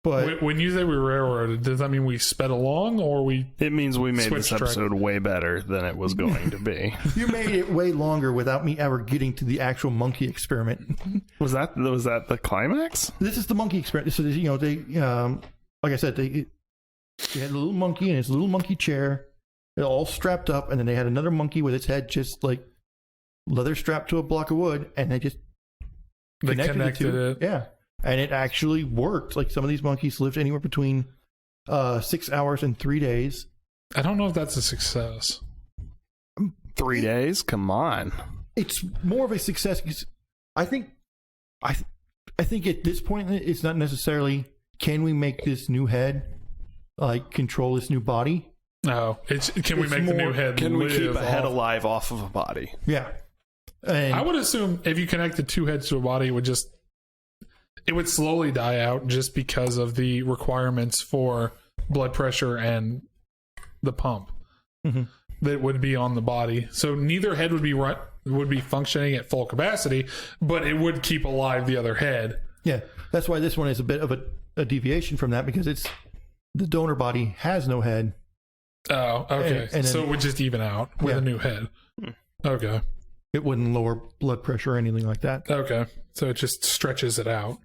[SPEAKER 1] But
[SPEAKER 2] when you say we railroaded, does that mean we sped along, or we?
[SPEAKER 3] It means we made this episode way better than it was going to be.
[SPEAKER 1] You made it way longer without me ever getting to the actual monkey experiment.
[SPEAKER 3] Was that the climax?
[SPEAKER 1] This is the monkey experiment. So they like I said, they had a little monkey in its little monkey chair, all strapped up, and then they had another monkey with its head just leather strapped to a block of wood, and they just connected it. Yeah. And it actually worked. Some of these monkeys lived anywhere between 6 hours and 3 days.
[SPEAKER 2] I don't know if that's a success.
[SPEAKER 3] 3 days? Come on.
[SPEAKER 1] It's more of a success because I think at this point it's not necessarily can we make this new head control this new body.
[SPEAKER 2] No, can we make the new head?
[SPEAKER 3] Can we keep a head alive off of a body?
[SPEAKER 1] Yeah. And
[SPEAKER 2] I would assume if you connected two heads to a body, it would slowly die out just because of the requirements for blood pressure and the pump that would be on the body. So neither head would be functioning at full capacity, but it would keep alive the other head.
[SPEAKER 1] Yeah, that's why this one is a bit of a deviation from that, because the donor body has no head.
[SPEAKER 2] Oh, okay. And so it would just even out with a new head. Okay.
[SPEAKER 1] It wouldn't lower blood pressure or anything like that.
[SPEAKER 2] Okay. So it just stretches it out.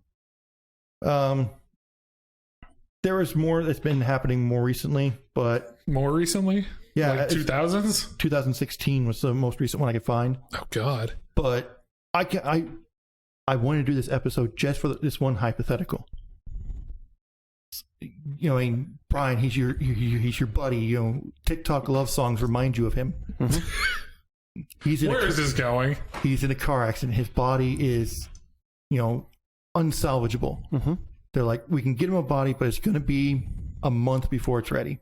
[SPEAKER 1] There is more that's been happening more recently, but
[SPEAKER 2] more recently,
[SPEAKER 1] yeah,
[SPEAKER 2] 2000s.
[SPEAKER 1] 2016 was the most recent one I could find.
[SPEAKER 2] Oh God!
[SPEAKER 1] But I wanted to do this episode just for this one hypothetical. Brian, he's your buddy. TikTok love songs remind you of him.
[SPEAKER 2] Mm-hmm. Where is this going?
[SPEAKER 1] He's in a car accident. His body is, unsalvageable. Mm-hmm. They're like, we can get him a body, but it's going to be a month before it's ready.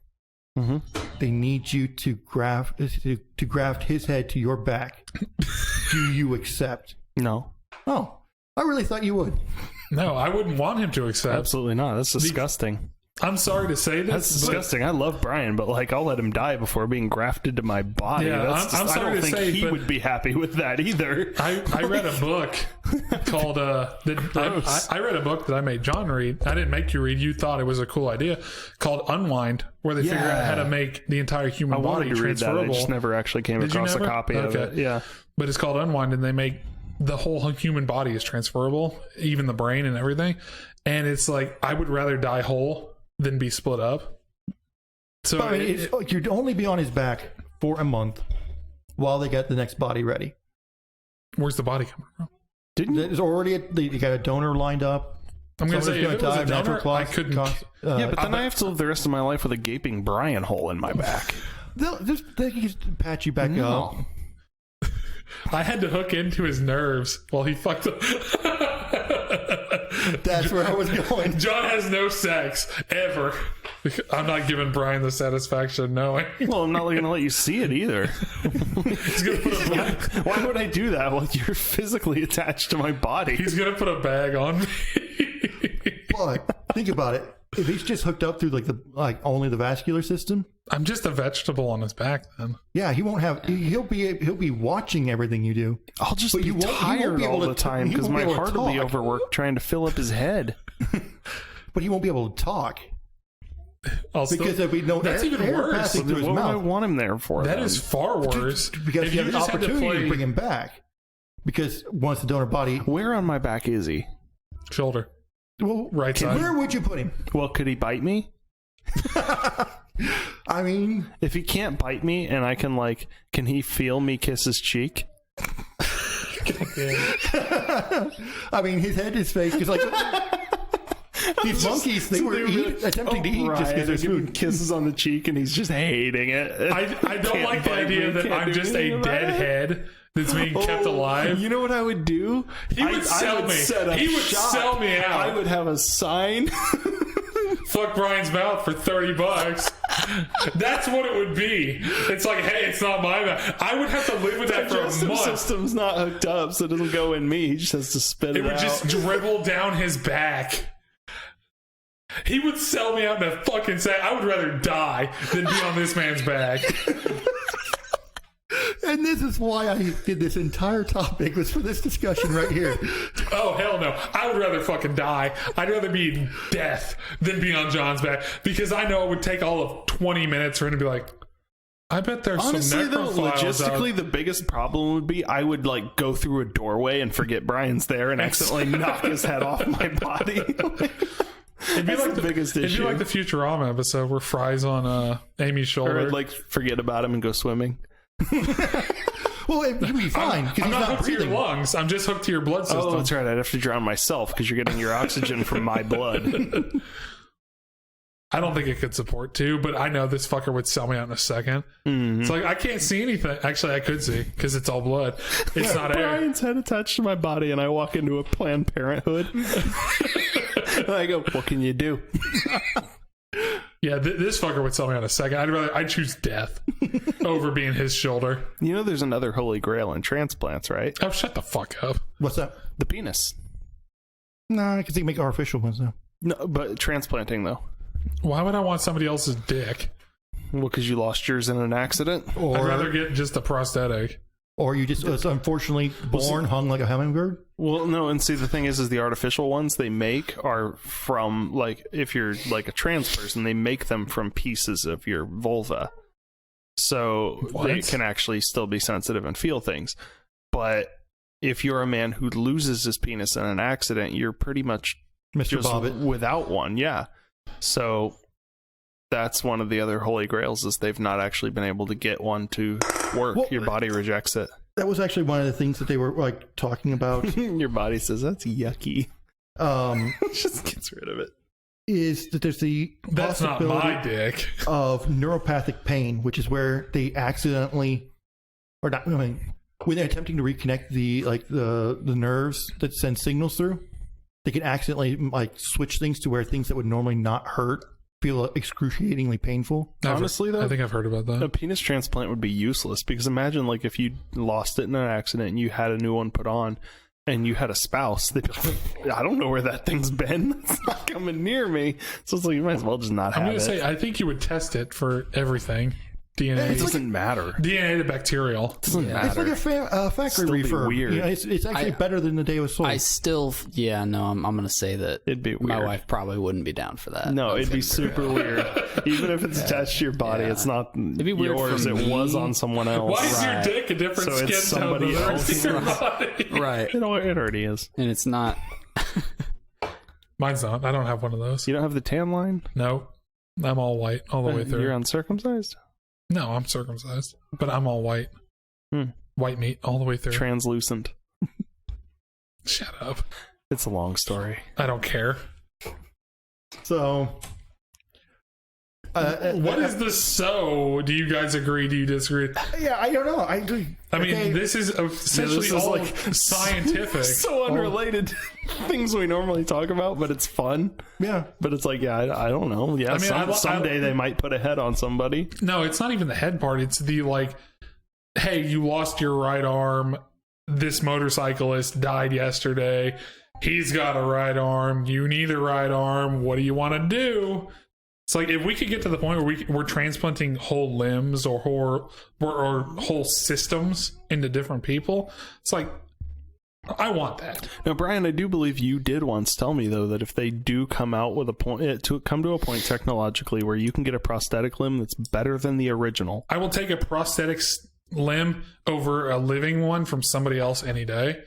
[SPEAKER 1] Mm-hmm. They need you to graft his head to your back. Do you accept?
[SPEAKER 3] No.
[SPEAKER 1] Oh, I really thought you would.
[SPEAKER 2] No, I wouldn't want him to accept.
[SPEAKER 3] Absolutely not. That's disgusting.
[SPEAKER 2] I'm sorry to say this.
[SPEAKER 3] That's disgusting. I love Brian, but I'll let him die before being grafted to my body.
[SPEAKER 2] Yeah, I'm sorry
[SPEAKER 3] I don't
[SPEAKER 2] to
[SPEAKER 3] think
[SPEAKER 2] say,
[SPEAKER 3] he would be happy with that either.
[SPEAKER 2] I read a book called I read a book that I made John read. I didn't make you read. You thought it was a cool idea, called Unwind, where they figure out how to make the entire human body transferable.
[SPEAKER 3] I just never actually came across a copy of it. Yeah,
[SPEAKER 2] but it's called Unwind, and they make the whole human body is transferable, even the brain and everything. And it's I would rather die whole than be split up. So
[SPEAKER 1] you'd only be on his back for a month while they get the next body ready.
[SPEAKER 2] Where's the body coming from?
[SPEAKER 1] There's already they got a donor lined up.
[SPEAKER 2] I'm going to say, if it was a
[SPEAKER 1] natural
[SPEAKER 2] donor, I
[SPEAKER 1] causes.
[SPEAKER 2] couldn't.
[SPEAKER 3] Yeah, but then I have to live the rest of my life with a gaping Brian hole in my back.
[SPEAKER 1] They can just patch you back up.
[SPEAKER 2] I had to hook into his nerves while he fucked up.
[SPEAKER 1] That's where I was going.
[SPEAKER 2] John has no sex ever. I'm not giving Brian the satisfaction of knowing.
[SPEAKER 3] Well, I'm not going to let you see it either.
[SPEAKER 2] He's gonna put a
[SPEAKER 3] Why would I do that? Well, you're physically attached to my body.
[SPEAKER 2] He's gonna put a bag on me.
[SPEAKER 1] But think about it. If he's just hooked up through only the vascular system,
[SPEAKER 2] I'm just a vegetable on his back then.
[SPEAKER 1] yeah, he won't have. He'll be watching everything you do.
[SPEAKER 3] I'll just
[SPEAKER 1] But
[SPEAKER 3] be
[SPEAKER 1] you won't- you won't
[SPEAKER 3] tired
[SPEAKER 1] be able
[SPEAKER 3] all
[SPEAKER 1] to
[SPEAKER 3] the
[SPEAKER 1] t-
[SPEAKER 3] time
[SPEAKER 1] you
[SPEAKER 3] because
[SPEAKER 1] won't be
[SPEAKER 3] my
[SPEAKER 1] able to
[SPEAKER 3] heart will be
[SPEAKER 1] talk.
[SPEAKER 3] overworked trying to fill up his head.
[SPEAKER 1] But he won't be able to talk
[SPEAKER 2] Also,
[SPEAKER 1] because there'll be no
[SPEAKER 2] that's
[SPEAKER 1] air,
[SPEAKER 2] even
[SPEAKER 1] air
[SPEAKER 2] worse.
[SPEAKER 1] passing through his
[SPEAKER 3] What would I
[SPEAKER 1] mouth.
[SPEAKER 3] want him there for?
[SPEAKER 2] that
[SPEAKER 3] then?
[SPEAKER 2] is far worse.
[SPEAKER 1] Because
[SPEAKER 2] If
[SPEAKER 1] you have an
[SPEAKER 2] just had to
[SPEAKER 1] opportunity to
[SPEAKER 2] play
[SPEAKER 1] bring him back. Because once the donor body,
[SPEAKER 3] Where on my back is he?
[SPEAKER 2] shoulder,
[SPEAKER 1] well,
[SPEAKER 2] right side.
[SPEAKER 1] where would you put him?
[SPEAKER 3] Well, could he bite me?
[SPEAKER 1] I mean,
[SPEAKER 3] If he can't bite me and I can can he feel me kiss his cheek?
[SPEAKER 1] his head, his face, because these monkeys, they were attempting to eat just because there's food.
[SPEAKER 3] Kisses on the cheek and he's just hating it.
[SPEAKER 2] I don't
[SPEAKER 3] Can't
[SPEAKER 2] like the
[SPEAKER 3] bite
[SPEAKER 2] idea
[SPEAKER 3] me,
[SPEAKER 2] that
[SPEAKER 3] can't
[SPEAKER 2] I'm
[SPEAKER 3] do
[SPEAKER 2] just
[SPEAKER 3] anything
[SPEAKER 2] a
[SPEAKER 3] about
[SPEAKER 2] dead
[SPEAKER 3] it.
[SPEAKER 2] head that's being kept alive.
[SPEAKER 3] You know what I would do?
[SPEAKER 2] He would sell me. He would sell me out.
[SPEAKER 3] I would have a sign.
[SPEAKER 2] Fuck Brian's mouth for $30. That's what it would be. It's like, hey, it's not my mouth. I would have to live with that for a
[SPEAKER 3] Digestive
[SPEAKER 2] month.
[SPEAKER 3] system's not hooked up, so it doesn't go in me. He just has to spit it
[SPEAKER 2] It would
[SPEAKER 3] out.
[SPEAKER 2] just dribble down his back. He would sell me out in a fucking set. I would rather die than be on this man's back.
[SPEAKER 1] And this is why I did this entire topic, was for this discussion right here.
[SPEAKER 2] Oh, hell no. I would rather fucking die. I'd rather be in death than be on John's back, because I know it would take all of 20 minutes for him to be like, I bet there's
[SPEAKER 3] Honestly,
[SPEAKER 2] some
[SPEAKER 3] though,
[SPEAKER 2] necrophiles
[SPEAKER 3] logistically,
[SPEAKER 2] out.
[SPEAKER 3] the biggest problem would be I would go through a doorway and forget Brian's there and accidentally knock his head off my body.
[SPEAKER 2] It'd be like
[SPEAKER 3] the biggest
[SPEAKER 2] It'd be
[SPEAKER 3] issue.
[SPEAKER 2] like the Futurama episode where Fry's on Amy's shoulder.
[SPEAKER 3] Or forget about him and go swimming.
[SPEAKER 1] Well, you'd be fine because
[SPEAKER 2] I'm
[SPEAKER 1] he's
[SPEAKER 2] not
[SPEAKER 1] not
[SPEAKER 2] hooked to your
[SPEAKER 1] breathing.
[SPEAKER 2] lungs. I'm just hooked to your blood system.
[SPEAKER 3] Oh, that's right. I'd have to drown myself because you're getting your oxygen from my blood.
[SPEAKER 2] I don't think it could support two, but I know this fucker would sell me out in a second.
[SPEAKER 3] Mm-hmm.
[SPEAKER 2] It's like, I can't see anything. Actually, I could see because it's all blood. It's not air.
[SPEAKER 3] Brian's head attached to my body, and I walk into a Planned Parenthood. And I go, what can you do?
[SPEAKER 2] Yeah, this fucker would sell me out in a second. I'd choose death over being his shoulder.
[SPEAKER 3] You know there's another holy grail in transplants, right?
[SPEAKER 2] Oh, shut the fuck up.
[SPEAKER 1] What's that?
[SPEAKER 3] The penis.
[SPEAKER 1] Nah, because they make artificial ones now.
[SPEAKER 3] No, but transplanting, though.
[SPEAKER 2] Why would I want somebody else's dick?
[SPEAKER 3] Well, because you lost yours in an accident?
[SPEAKER 2] I'd rather get just a prosthetic.
[SPEAKER 1] Or you just was unfortunately born hung like a hummingbird.
[SPEAKER 3] Well, no, and see, the thing is the artificial ones they make are from, if you're a trans person, they make them from pieces of your vulva. So they
[SPEAKER 2] What?
[SPEAKER 3] can actually still be sensitive and feel things. But if you're a man who loses his penis in an accident, you're pretty much
[SPEAKER 1] Mr.
[SPEAKER 3] just
[SPEAKER 1] Bobbitt.
[SPEAKER 3] without one, yeah. So that's one of the other holy grails is they've not actually been able to get one to work.
[SPEAKER 1] Well,
[SPEAKER 3] Your body rejects it.
[SPEAKER 1] That was actually one of the things that they were talking about.
[SPEAKER 3] Your body says that's yucky. Just gets rid of it.
[SPEAKER 1] Is that there's the
[SPEAKER 2] That's not
[SPEAKER 1] possibility
[SPEAKER 2] my dick.
[SPEAKER 1] of neuropathic pain, which is where they accidentally, or not, when they're attempting to reconnect the nerves that send signals through, they can accidentally switch things to where things that would normally not hurt feel excruciatingly painful.
[SPEAKER 3] Honestly, though,
[SPEAKER 2] I think I've heard about
[SPEAKER 3] a
[SPEAKER 2] that.
[SPEAKER 3] penis transplant would be useless because imagine if you lost it in an accident and you had a new one put on and you had a spouse, they'd be like, I don't know where that thing's been. It's not coming near me. So it's you might as well just not have
[SPEAKER 2] I'm
[SPEAKER 3] it.
[SPEAKER 2] going to say, I think you would test it for everything. DNA.
[SPEAKER 3] It doesn't matter.
[SPEAKER 2] DNA to bacterial.
[SPEAKER 3] It doesn't
[SPEAKER 1] It's
[SPEAKER 3] matter.
[SPEAKER 1] like a factory
[SPEAKER 3] Still be
[SPEAKER 1] refurb.
[SPEAKER 3] weird.
[SPEAKER 1] It's actually better than the day it was sold.
[SPEAKER 4] I still, I'm going to say that
[SPEAKER 3] It'd be weird.
[SPEAKER 4] my wife probably wouldn't be down for that.
[SPEAKER 3] No, it'd be super weird. Even if it's attached to your body, it's not
[SPEAKER 4] be weird
[SPEAKER 3] yours.
[SPEAKER 4] for
[SPEAKER 3] It
[SPEAKER 4] me.
[SPEAKER 3] was on someone else.
[SPEAKER 2] Why is your
[SPEAKER 4] Right.
[SPEAKER 2] dick a different
[SPEAKER 3] So
[SPEAKER 2] skin
[SPEAKER 3] it's
[SPEAKER 2] tone than
[SPEAKER 3] somebody
[SPEAKER 2] the rest of your
[SPEAKER 3] else.
[SPEAKER 2] body?
[SPEAKER 4] Right.
[SPEAKER 3] It already is.
[SPEAKER 4] And it's not.
[SPEAKER 2] Mine's not. I don't have one of those.
[SPEAKER 3] You don't have the tan line?
[SPEAKER 2] No. I'm all white all the way through.
[SPEAKER 3] You're uncircumcised?
[SPEAKER 2] No, I'm circumcised. But I'm all white.
[SPEAKER 3] Hmm.
[SPEAKER 2] White meat all the way through.
[SPEAKER 3] Translucent.
[SPEAKER 2] Shut up.
[SPEAKER 3] It's a long story.
[SPEAKER 2] I don't care.
[SPEAKER 1] So,
[SPEAKER 2] What is the so? Do you guys agree? Do you disagree?
[SPEAKER 1] yeah, I don't know. I do.
[SPEAKER 2] I mean, this is essentially
[SPEAKER 3] this is
[SPEAKER 2] all
[SPEAKER 3] like
[SPEAKER 2] scientific.
[SPEAKER 3] So unrelated to things we normally talk about, but it's fun.
[SPEAKER 1] Yeah.
[SPEAKER 3] But it's like, yeah, I don't know. Yeah,
[SPEAKER 2] I mean,
[SPEAKER 3] someday they might put a head on somebody.
[SPEAKER 2] No, it's not even the head part. It's the like, hey, you lost your right arm. This motorcyclist died yesterday. He's got a right arm. You need a right arm. What do you want to do? It's like if we could get to the point where we're transplanting whole limbs or whole systems into different people. It's like, I want that.
[SPEAKER 3] Now, Brian, I do believe you did once tell me, though, that if they do come out with a point, to come to a point technologically where you can get a prosthetic limb that's better than the original.
[SPEAKER 2] I will take a prosthetic limb over a living one from somebody else any day.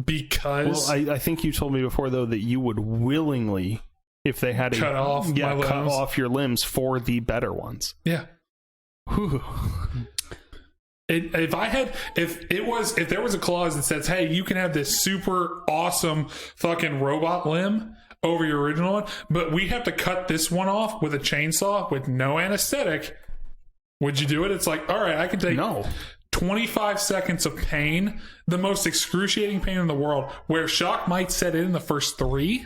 [SPEAKER 2] Because
[SPEAKER 3] I think you told me before, though, that you would willingly, if they had
[SPEAKER 2] cut off my limbs.
[SPEAKER 3] cut off your limbs for the better ones.
[SPEAKER 2] Yeah.
[SPEAKER 3] Whew.
[SPEAKER 2] If there was a clause that says, hey, you can have this super awesome fucking robot limb over your original one, but we have to cut this one off with a chainsaw with no anesthetic, would you do it? It's like, all right, I can take 25 seconds of pain, the most excruciating pain in the world, where shock might set in the first 3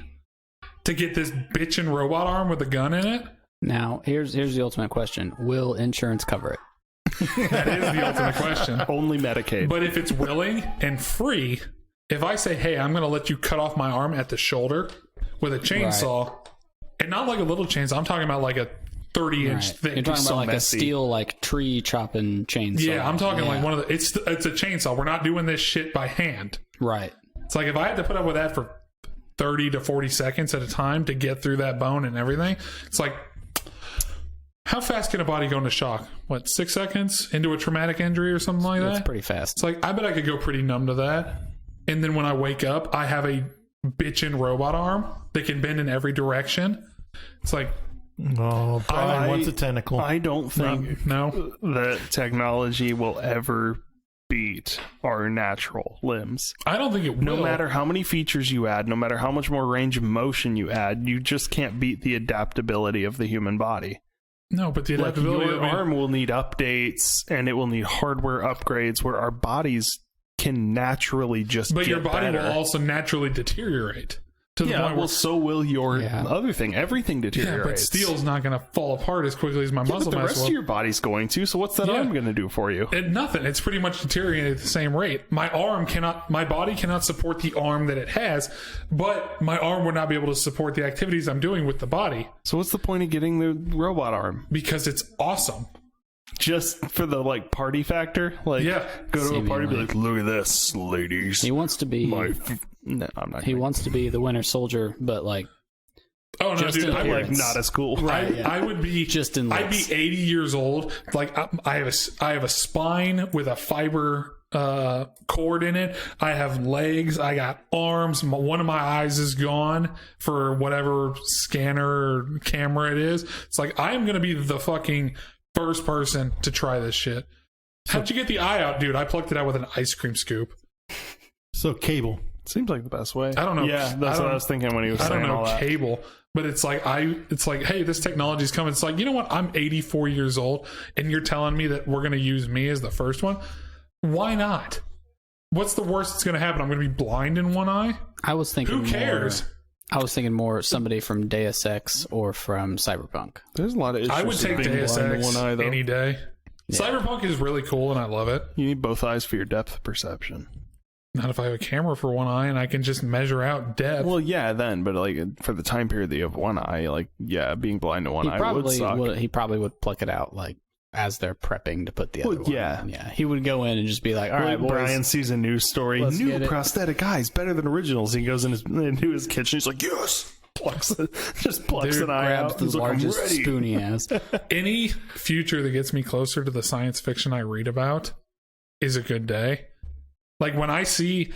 [SPEAKER 2] to get this bitchin' robot arm with a gun in it.
[SPEAKER 4] Now, here's the ultimate question. Will insurance cover it?
[SPEAKER 2] That is the ultimate question.
[SPEAKER 3] Only Medicaid.
[SPEAKER 2] But if it's willing and free, if I say, hey, I'm going to let you cut off my arm at the shoulder with a chainsaw, and not like a little chainsaw, I'm talking about like a 30-inch thick.
[SPEAKER 4] You're talking about like
[SPEAKER 3] messy.
[SPEAKER 4] a steel, like tree chopping chainsaw.
[SPEAKER 2] Yeah, I'm talking like one of the. It's a chainsaw. We're not doing this shit by hand.
[SPEAKER 4] Right.
[SPEAKER 2] It's like if I had to put up with that for 30 to 40 seconds at a time to get through that bone and everything, it's like, how fast can a body go into shock? What, 6 seconds into a traumatic injury or something like that?
[SPEAKER 4] That's pretty fast.
[SPEAKER 2] It's like, I bet I could go pretty numb to that. And then when I wake up, I have a bitchin' robot arm that can bend in every direction. It's like,
[SPEAKER 1] Oh, Brian wants a tentacle.
[SPEAKER 3] I don't think
[SPEAKER 2] no.
[SPEAKER 3] that technology will ever beat our natural limbs.
[SPEAKER 2] I don't think it will.
[SPEAKER 3] No matter how many features you add, no matter how much more range of motion you add, you just can't beat the adaptability of the human body.
[SPEAKER 2] No, but the
[SPEAKER 3] Like
[SPEAKER 2] adaptability
[SPEAKER 3] your arm will need updates and it will need hardware upgrades where our bodies can naturally just
[SPEAKER 2] But
[SPEAKER 3] get
[SPEAKER 2] your body
[SPEAKER 3] better.
[SPEAKER 2] will also naturally deteriorate. To the point
[SPEAKER 3] well,
[SPEAKER 2] where,
[SPEAKER 3] so will your other thing. Everything
[SPEAKER 2] yeah,
[SPEAKER 3] deteriorates.
[SPEAKER 2] but steel's not going to fall apart as quickly as my muscle
[SPEAKER 3] But the
[SPEAKER 2] mass
[SPEAKER 3] rest
[SPEAKER 2] will.
[SPEAKER 3] of your body's going to, so what's that arm going to do for you?
[SPEAKER 2] Nothing. It's pretty much deteriorating at the same rate. My body cannot support the arm that it has, but my arm would not be able to support the activities I'm doing with the body
[SPEAKER 3] So what's the point of getting the robot arm?
[SPEAKER 2] because it's awesome.
[SPEAKER 3] Just for the like party factor? Like
[SPEAKER 2] Yeah.
[SPEAKER 3] go to a party and be like, look at this, ladies.
[SPEAKER 4] He wants to be.
[SPEAKER 3] No, I'm not.
[SPEAKER 4] He wants to be the Winter Soldier, but like
[SPEAKER 2] Oh no,
[SPEAKER 4] Just
[SPEAKER 2] dude!
[SPEAKER 4] in
[SPEAKER 2] I
[SPEAKER 3] like
[SPEAKER 2] would,
[SPEAKER 3] not as cool.
[SPEAKER 2] I would be
[SPEAKER 4] Just in
[SPEAKER 2] I'd be
[SPEAKER 4] looks.
[SPEAKER 2] 80 years old. Like I have a spine with a fiber cord in it. I have legs. I got arms. One of my eyes is gone for whatever scanner or camera it is. It's like I am gonna be the fucking first person to try this shit. How'd you get the eye out, dude? I plucked it out with an ice cream scoop.
[SPEAKER 1] So cable.
[SPEAKER 3] Seems like the best way.
[SPEAKER 2] I don't know.
[SPEAKER 3] Yeah, that's what I was thinking when he was
[SPEAKER 2] I
[SPEAKER 3] saying
[SPEAKER 2] don't know
[SPEAKER 3] all that.
[SPEAKER 2] cable, but it's like hey, this technology's coming. It's like, you know what? I'm 84 years old, and you're telling me that we're going to use me as the first one. Why not? What's the worst that's going to happen? I'm going to be blind in one eye.
[SPEAKER 4] I was thinking.
[SPEAKER 2] Who cares?
[SPEAKER 4] I was thinking more somebody from Deus Ex or from Cyberpunk.
[SPEAKER 3] There's a lot of issues.
[SPEAKER 2] I would
[SPEAKER 3] with
[SPEAKER 2] take
[SPEAKER 3] being
[SPEAKER 2] Deus
[SPEAKER 3] blind in
[SPEAKER 2] Ex
[SPEAKER 3] one eye, though.
[SPEAKER 2] any day.
[SPEAKER 4] Yeah.
[SPEAKER 2] Cyberpunk is really cool, and I love it.
[SPEAKER 3] You need both eyes for your depth perception.
[SPEAKER 2] Not if I have a camera for one eye and I can just measure out depth.
[SPEAKER 3] Well, yeah, then, but like for the time period that you have one eye, like being blind to one eye would suck.
[SPEAKER 4] He probably would pluck it out like as they're prepping to put the other one.
[SPEAKER 3] yeah.
[SPEAKER 4] in. Yeah. He would go in and just be like, "All right, boys."
[SPEAKER 3] Brian sees a news story.
[SPEAKER 4] Let's
[SPEAKER 3] New
[SPEAKER 4] get it.
[SPEAKER 3] prosthetic eyes better than originals. He goes into his kitchen. He's like, yes. Plucks
[SPEAKER 4] Dude
[SPEAKER 3] an eye
[SPEAKER 4] grabs
[SPEAKER 3] out.
[SPEAKER 4] the
[SPEAKER 3] He's like, I'm
[SPEAKER 4] largest
[SPEAKER 3] ready.
[SPEAKER 4] spoon he has.
[SPEAKER 2] Any future that gets me closer to the science fiction I read about is a good day. Like when I see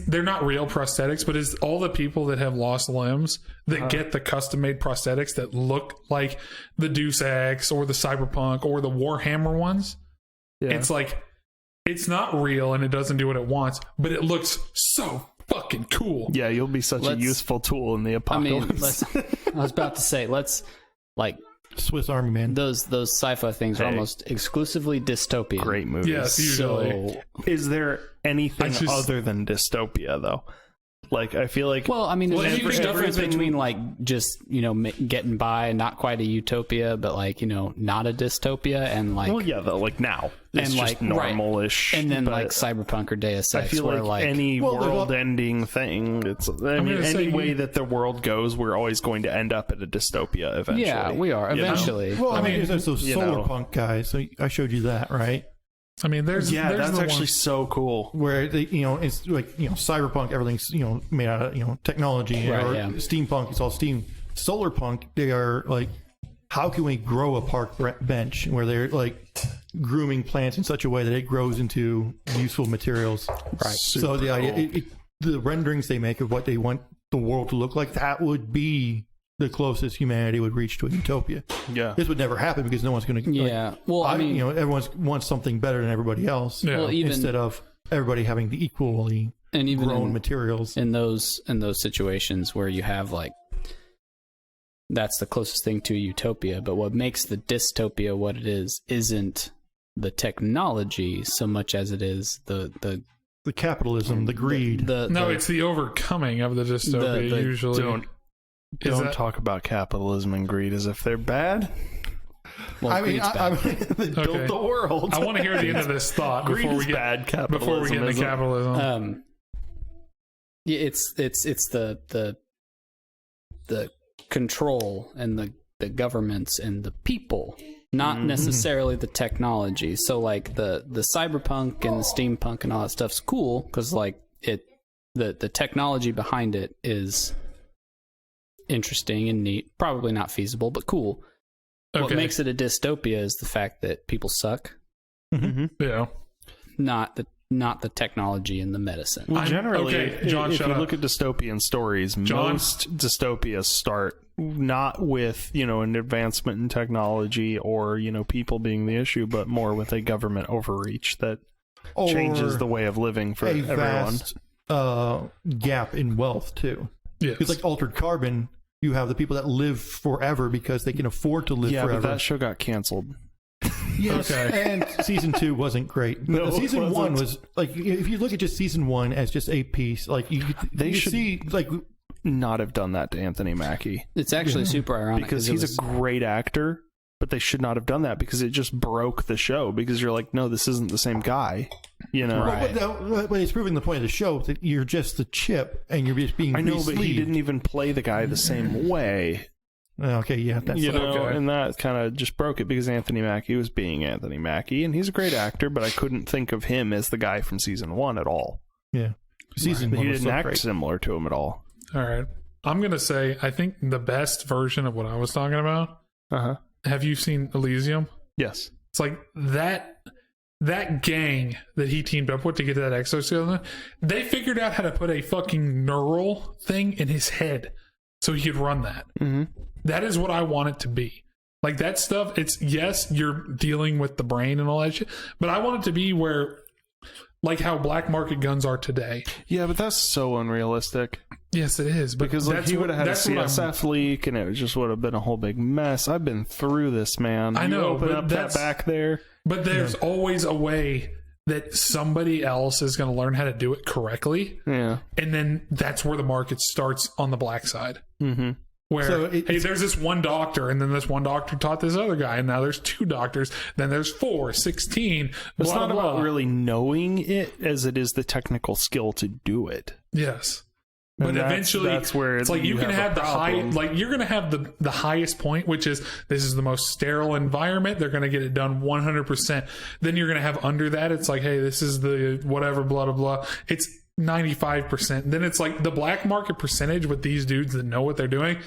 [SPEAKER 2] they're not real prosthetics, but it's all the people that have lost limbs that get the custom made prosthetics that look like the Deus Ex or the Cyberpunk or the Warhammer ones.
[SPEAKER 3] Yeah.
[SPEAKER 2] It's like, it's not real and it doesn't do what it wants, but it looks so fucking cool.
[SPEAKER 3] Yeah, you'll be such a useful tool in the
[SPEAKER 4] I
[SPEAKER 3] apocalypse.
[SPEAKER 4] I was about to say, let's like
[SPEAKER 1] Swiss Army Man.
[SPEAKER 4] those sci-fi things are almost exclusively dystopian.
[SPEAKER 3] Great movies.
[SPEAKER 2] Yes, usually.
[SPEAKER 4] So,
[SPEAKER 3] Is there anything other than dystopia, though? Like, I feel like...
[SPEAKER 4] well, I mean, there's a huge difference
[SPEAKER 3] everything-
[SPEAKER 4] between, like, just, getting by, not quite a utopia, but, like, not a dystopia, and, like...
[SPEAKER 3] Well, yeah, though, like, now. It's
[SPEAKER 4] and,
[SPEAKER 3] just
[SPEAKER 4] like, right.
[SPEAKER 3] normal-ish.
[SPEAKER 4] And then,
[SPEAKER 3] but
[SPEAKER 4] like, Cyberpunk or Deus Ex,
[SPEAKER 3] I feel
[SPEAKER 4] where,
[SPEAKER 3] like any world-ending thing, it's... I mean, any way that the world goes, we're always going to end up at a dystopia eventually.
[SPEAKER 4] Yeah, we are, eventually.
[SPEAKER 1] Well, I mean, there's those
[SPEAKER 3] you
[SPEAKER 1] solar
[SPEAKER 3] know.
[SPEAKER 1] punk guys. So I showed you that, right?
[SPEAKER 2] I mean, there's
[SPEAKER 3] that's
[SPEAKER 2] the
[SPEAKER 3] actually
[SPEAKER 2] one.
[SPEAKER 3] so cool.
[SPEAKER 1] Where they, it's like cyberpunk, everyth's made out of technology,
[SPEAKER 4] Right,
[SPEAKER 1] or
[SPEAKER 4] yeah.
[SPEAKER 1] steampunk, it's all steam. Solar punk, they are like, how can we grow a park bench where they're like grooming plants in such a way that it grows into useful materials.
[SPEAKER 4] Right.
[SPEAKER 1] So the idea, the renderings they make of what they want the world to look like, that would be the closest humanity would reach to a utopia.
[SPEAKER 3] Yeah.
[SPEAKER 1] This would never happen because no one's going to.
[SPEAKER 4] Yeah. Well, I mean,
[SPEAKER 1] everyone wants something better than everybody else.
[SPEAKER 2] Yeah.
[SPEAKER 4] well, even
[SPEAKER 1] instead of everybody having the equally
[SPEAKER 4] and even
[SPEAKER 1] grown materials.
[SPEAKER 4] in those situations where you have like, that's the closest thing to a utopia. But what makes the dystopia what it is isn't the technology so much as it is the
[SPEAKER 1] capitalism, the greed.
[SPEAKER 2] It's the overcoming of the dystopia.
[SPEAKER 4] the-
[SPEAKER 2] Usually,
[SPEAKER 3] Don't talk about capitalism and greed as if they're bad.
[SPEAKER 4] well,
[SPEAKER 1] I mean,
[SPEAKER 4] greed's bad.
[SPEAKER 1] they built the world.
[SPEAKER 2] I want to hear the end of this thought
[SPEAKER 3] Greed
[SPEAKER 2] before
[SPEAKER 3] is
[SPEAKER 2] we get
[SPEAKER 3] bad. Capitalism
[SPEAKER 2] before we get into
[SPEAKER 3] isn't.
[SPEAKER 2] capitalism.
[SPEAKER 4] Yeah, it's the control and the governments and the people, not necessarily the technology. So like the cyberpunk and the steampunk and all that stuff's cool because like the technology behind it is interesting and neat. Probably not feasible, but cool. What
[SPEAKER 2] Okay.
[SPEAKER 4] makes it a dystopia is the fact that people suck,
[SPEAKER 2] Yeah.
[SPEAKER 4] not the technology and the medicine.
[SPEAKER 3] Well, generally,
[SPEAKER 2] okay, John,
[SPEAKER 3] if
[SPEAKER 2] shut
[SPEAKER 3] you
[SPEAKER 2] up.
[SPEAKER 3] look at dystopian stories,
[SPEAKER 2] John?
[SPEAKER 3] most dystopias start not with, an advancement in technology or, people being the issue, but more with a government overreach that changes the way of living for
[SPEAKER 1] a
[SPEAKER 3] everyone.
[SPEAKER 1] vast gap in wealth too.
[SPEAKER 2] Yes.
[SPEAKER 1] It's like Altered Carbon. You have the people that live forever because they can afford to live
[SPEAKER 3] Yeah,
[SPEAKER 1] forever.
[SPEAKER 3] but that show got canceled.
[SPEAKER 1] Yes,
[SPEAKER 2] Okay.
[SPEAKER 1] and season 2 wasn't great.
[SPEAKER 3] No,
[SPEAKER 1] Season
[SPEAKER 3] it
[SPEAKER 1] 1
[SPEAKER 3] wasn't.
[SPEAKER 1] was like, if you look at just season 1 as just a piece, like
[SPEAKER 3] They
[SPEAKER 1] you
[SPEAKER 3] should-
[SPEAKER 1] see like
[SPEAKER 3] Not have done that to Anthony Mackie
[SPEAKER 4] It's actually super ironic
[SPEAKER 3] because
[SPEAKER 4] it
[SPEAKER 3] he's
[SPEAKER 4] was-
[SPEAKER 3] a great actor, but they should not have done that because it just broke the show because you're like, no, this isn't the same guy.
[SPEAKER 4] Right.
[SPEAKER 1] but it's proving the point of the show that you're just the chip and you're just being
[SPEAKER 3] I know, but he
[SPEAKER 1] re-sleeved.
[SPEAKER 3] didn't even play the guy the same way.
[SPEAKER 1] Okay, yeah, that's
[SPEAKER 2] Okay.
[SPEAKER 3] And that kind of just broke it because Anthony Mackie was being Anthony Mackie, and he's a great actor, but I couldn't think of him as the guy from season 1 at all.
[SPEAKER 1] yeah. Season
[SPEAKER 3] He
[SPEAKER 1] 1 was
[SPEAKER 3] didn't
[SPEAKER 1] so
[SPEAKER 3] act
[SPEAKER 1] great.
[SPEAKER 3] similar to him at all.
[SPEAKER 2] All right. I'm gonna say I think the best version of what I was talking about.
[SPEAKER 3] Uh-huh.
[SPEAKER 2] Have you seen Elysium?
[SPEAKER 3] Yes.
[SPEAKER 2] It's like that gang that he teamed up with to get to that exoskeleton. They figured out how to put a fucking neural thing in his head so he could run that.
[SPEAKER 3] Mm-hmm.
[SPEAKER 2] That is what I want it to be. Like that stuff, it's yes, you're dealing with the brain and all that shit, but I want it to be where, like how black market guns are today.
[SPEAKER 3] Yeah, but that's so unrealistic.
[SPEAKER 2] Yes, it is. But
[SPEAKER 3] Because like, he would have had a
[SPEAKER 2] that's what I'm-
[SPEAKER 3] CSF leak, and it just would have been a whole big mess. I've been through this, man.
[SPEAKER 2] I know,
[SPEAKER 3] You open
[SPEAKER 2] but
[SPEAKER 3] up that
[SPEAKER 2] that's-
[SPEAKER 3] back there.
[SPEAKER 2] But there's always a way that somebody else is going to learn how to do it correctly,
[SPEAKER 3] Yeah.
[SPEAKER 2] and then that's where the market starts on the black side.
[SPEAKER 3] Mm-hmm.
[SPEAKER 2] Where
[SPEAKER 1] So
[SPEAKER 2] hey, there's this one doctor, and then this one doctor taught this other guy, and now there's 2 doctors, then there's 4, 16.
[SPEAKER 3] It's
[SPEAKER 2] blah,
[SPEAKER 3] not
[SPEAKER 2] blah.
[SPEAKER 3] about really knowing it as it is the technical skill to do it.
[SPEAKER 2] Yes. But
[SPEAKER 3] And
[SPEAKER 2] eventually,
[SPEAKER 3] that's where
[SPEAKER 2] it's like you can have the high, like you're going to have the highest point, which is this is the most sterile environment. They're going to get it done 100%. Then you're going to have under that, it's like, hey, this is the whatever, blah, blah, blah. It's 95%. Then it's like the black market percentage with these dudes that know what they're doing,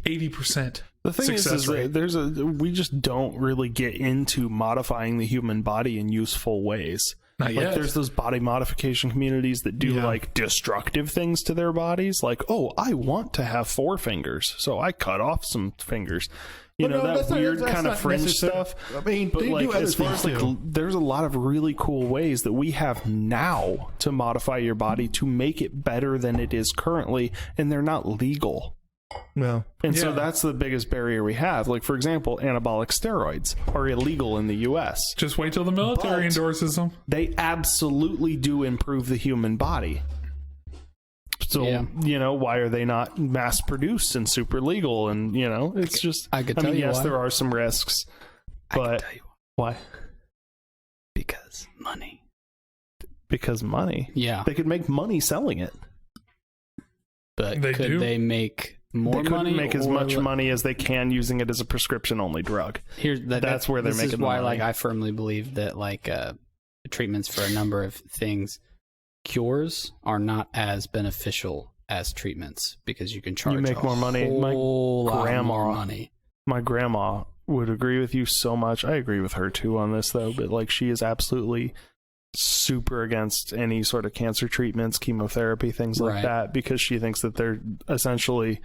[SPEAKER 2] 80%.
[SPEAKER 3] The thing
[SPEAKER 2] success
[SPEAKER 3] is
[SPEAKER 2] rate.
[SPEAKER 3] that we just don't really get into modifying the human body in useful ways.
[SPEAKER 2] Not
[SPEAKER 3] Like
[SPEAKER 2] yet.
[SPEAKER 3] there's those body modification communities that do like destructive things to their bodies. Like, oh, I want to have 4 fingers, so I cut off some fingers. You
[SPEAKER 1] Well,
[SPEAKER 3] know,
[SPEAKER 1] no,
[SPEAKER 3] that
[SPEAKER 1] that's not-
[SPEAKER 3] weird
[SPEAKER 1] that's
[SPEAKER 3] kind of
[SPEAKER 1] not
[SPEAKER 3] fringe
[SPEAKER 1] necessary.
[SPEAKER 3] stuff.
[SPEAKER 1] I mean,
[SPEAKER 3] But
[SPEAKER 1] they
[SPEAKER 3] like,
[SPEAKER 1] do other
[SPEAKER 3] as far as
[SPEAKER 1] things,
[SPEAKER 3] like,
[SPEAKER 1] too.
[SPEAKER 3] there's a lot of really cool ways that we have now to modify your body to make it better than it is currently, and they're not legal.
[SPEAKER 1] No.
[SPEAKER 3] And so
[SPEAKER 2] Yeah.
[SPEAKER 3] that's the biggest barrier we have. Like, for example, anabolic steroids are illegal in the U.S.
[SPEAKER 2] Just wait till the military
[SPEAKER 3] But-
[SPEAKER 2] endorses them.
[SPEAKER 3] They absolutely do improve the human body. So,
[SPEAKER 4] Yeah.
[SPEAKER 3] you know, why are they not mass produced and super legal? And, you know, it's just,
[SPEAKER 4] I could
[SPEAKER 3] I
[SPEAKER 4] tell
[SPEAKER 3] mean,
[SPEAKER 4] you
[SPEAKER 3] yes,
[SPEAKER 4] why.
[SPEAKER 3] there are some risks,
[SPEAKER 4] I can
[SPEAKER 3] but
[SPEAKER 4] tell you
[SPEAKER 3] why?
[SPEAKER 4] because money.
[SPEAKER 3] Because money.
[SPEAKER 4] Yeah,
[SPEAKER 3] They could make money selling it.
[SPEAKER 4] but
[SPEAKER 2] They
[SPEAKER 4] could
[SPEAKER 2] do.
[SPEAKER 4] they make more
[SPEAKER 3] They couldn't
[SPEAKER 4] money?
[SPEAKER 3] make as
[SPEAKER 4] or
[SPEAKER 3] much
[SPEAKER 4] le-
[SPEAKER 3] money as they can using it as a prescription only drug. That's where they're
[SPEAKER 4] this
[SPEAKER 3] making
[SPEAKER 4] is
[SPEAKER 3] the
[SPEAKER 4] why,
[SPEAKER 3] money.
[SPEAKER 4] like, I firmly believe that like treatments for a number of things, cures are not as beneficial as treatments because you can charge
[SPEAKER 3] make
[SPEAKER 4] a
[SPEAKER 3] more money. My
[SPEAKER 4] whole lot
[SPEAKER 3] grandma-
[SPEAKER 4] more money.
[SPEAKER 3] My grandma would agree with you so much. I agree with her too on this though, but like she is absolutely super against any sort of cancer treatments, chemotherapy, things like
[SPEAKER 4] Right.
[SPEAKER 3] that, because she thinks that they're essentially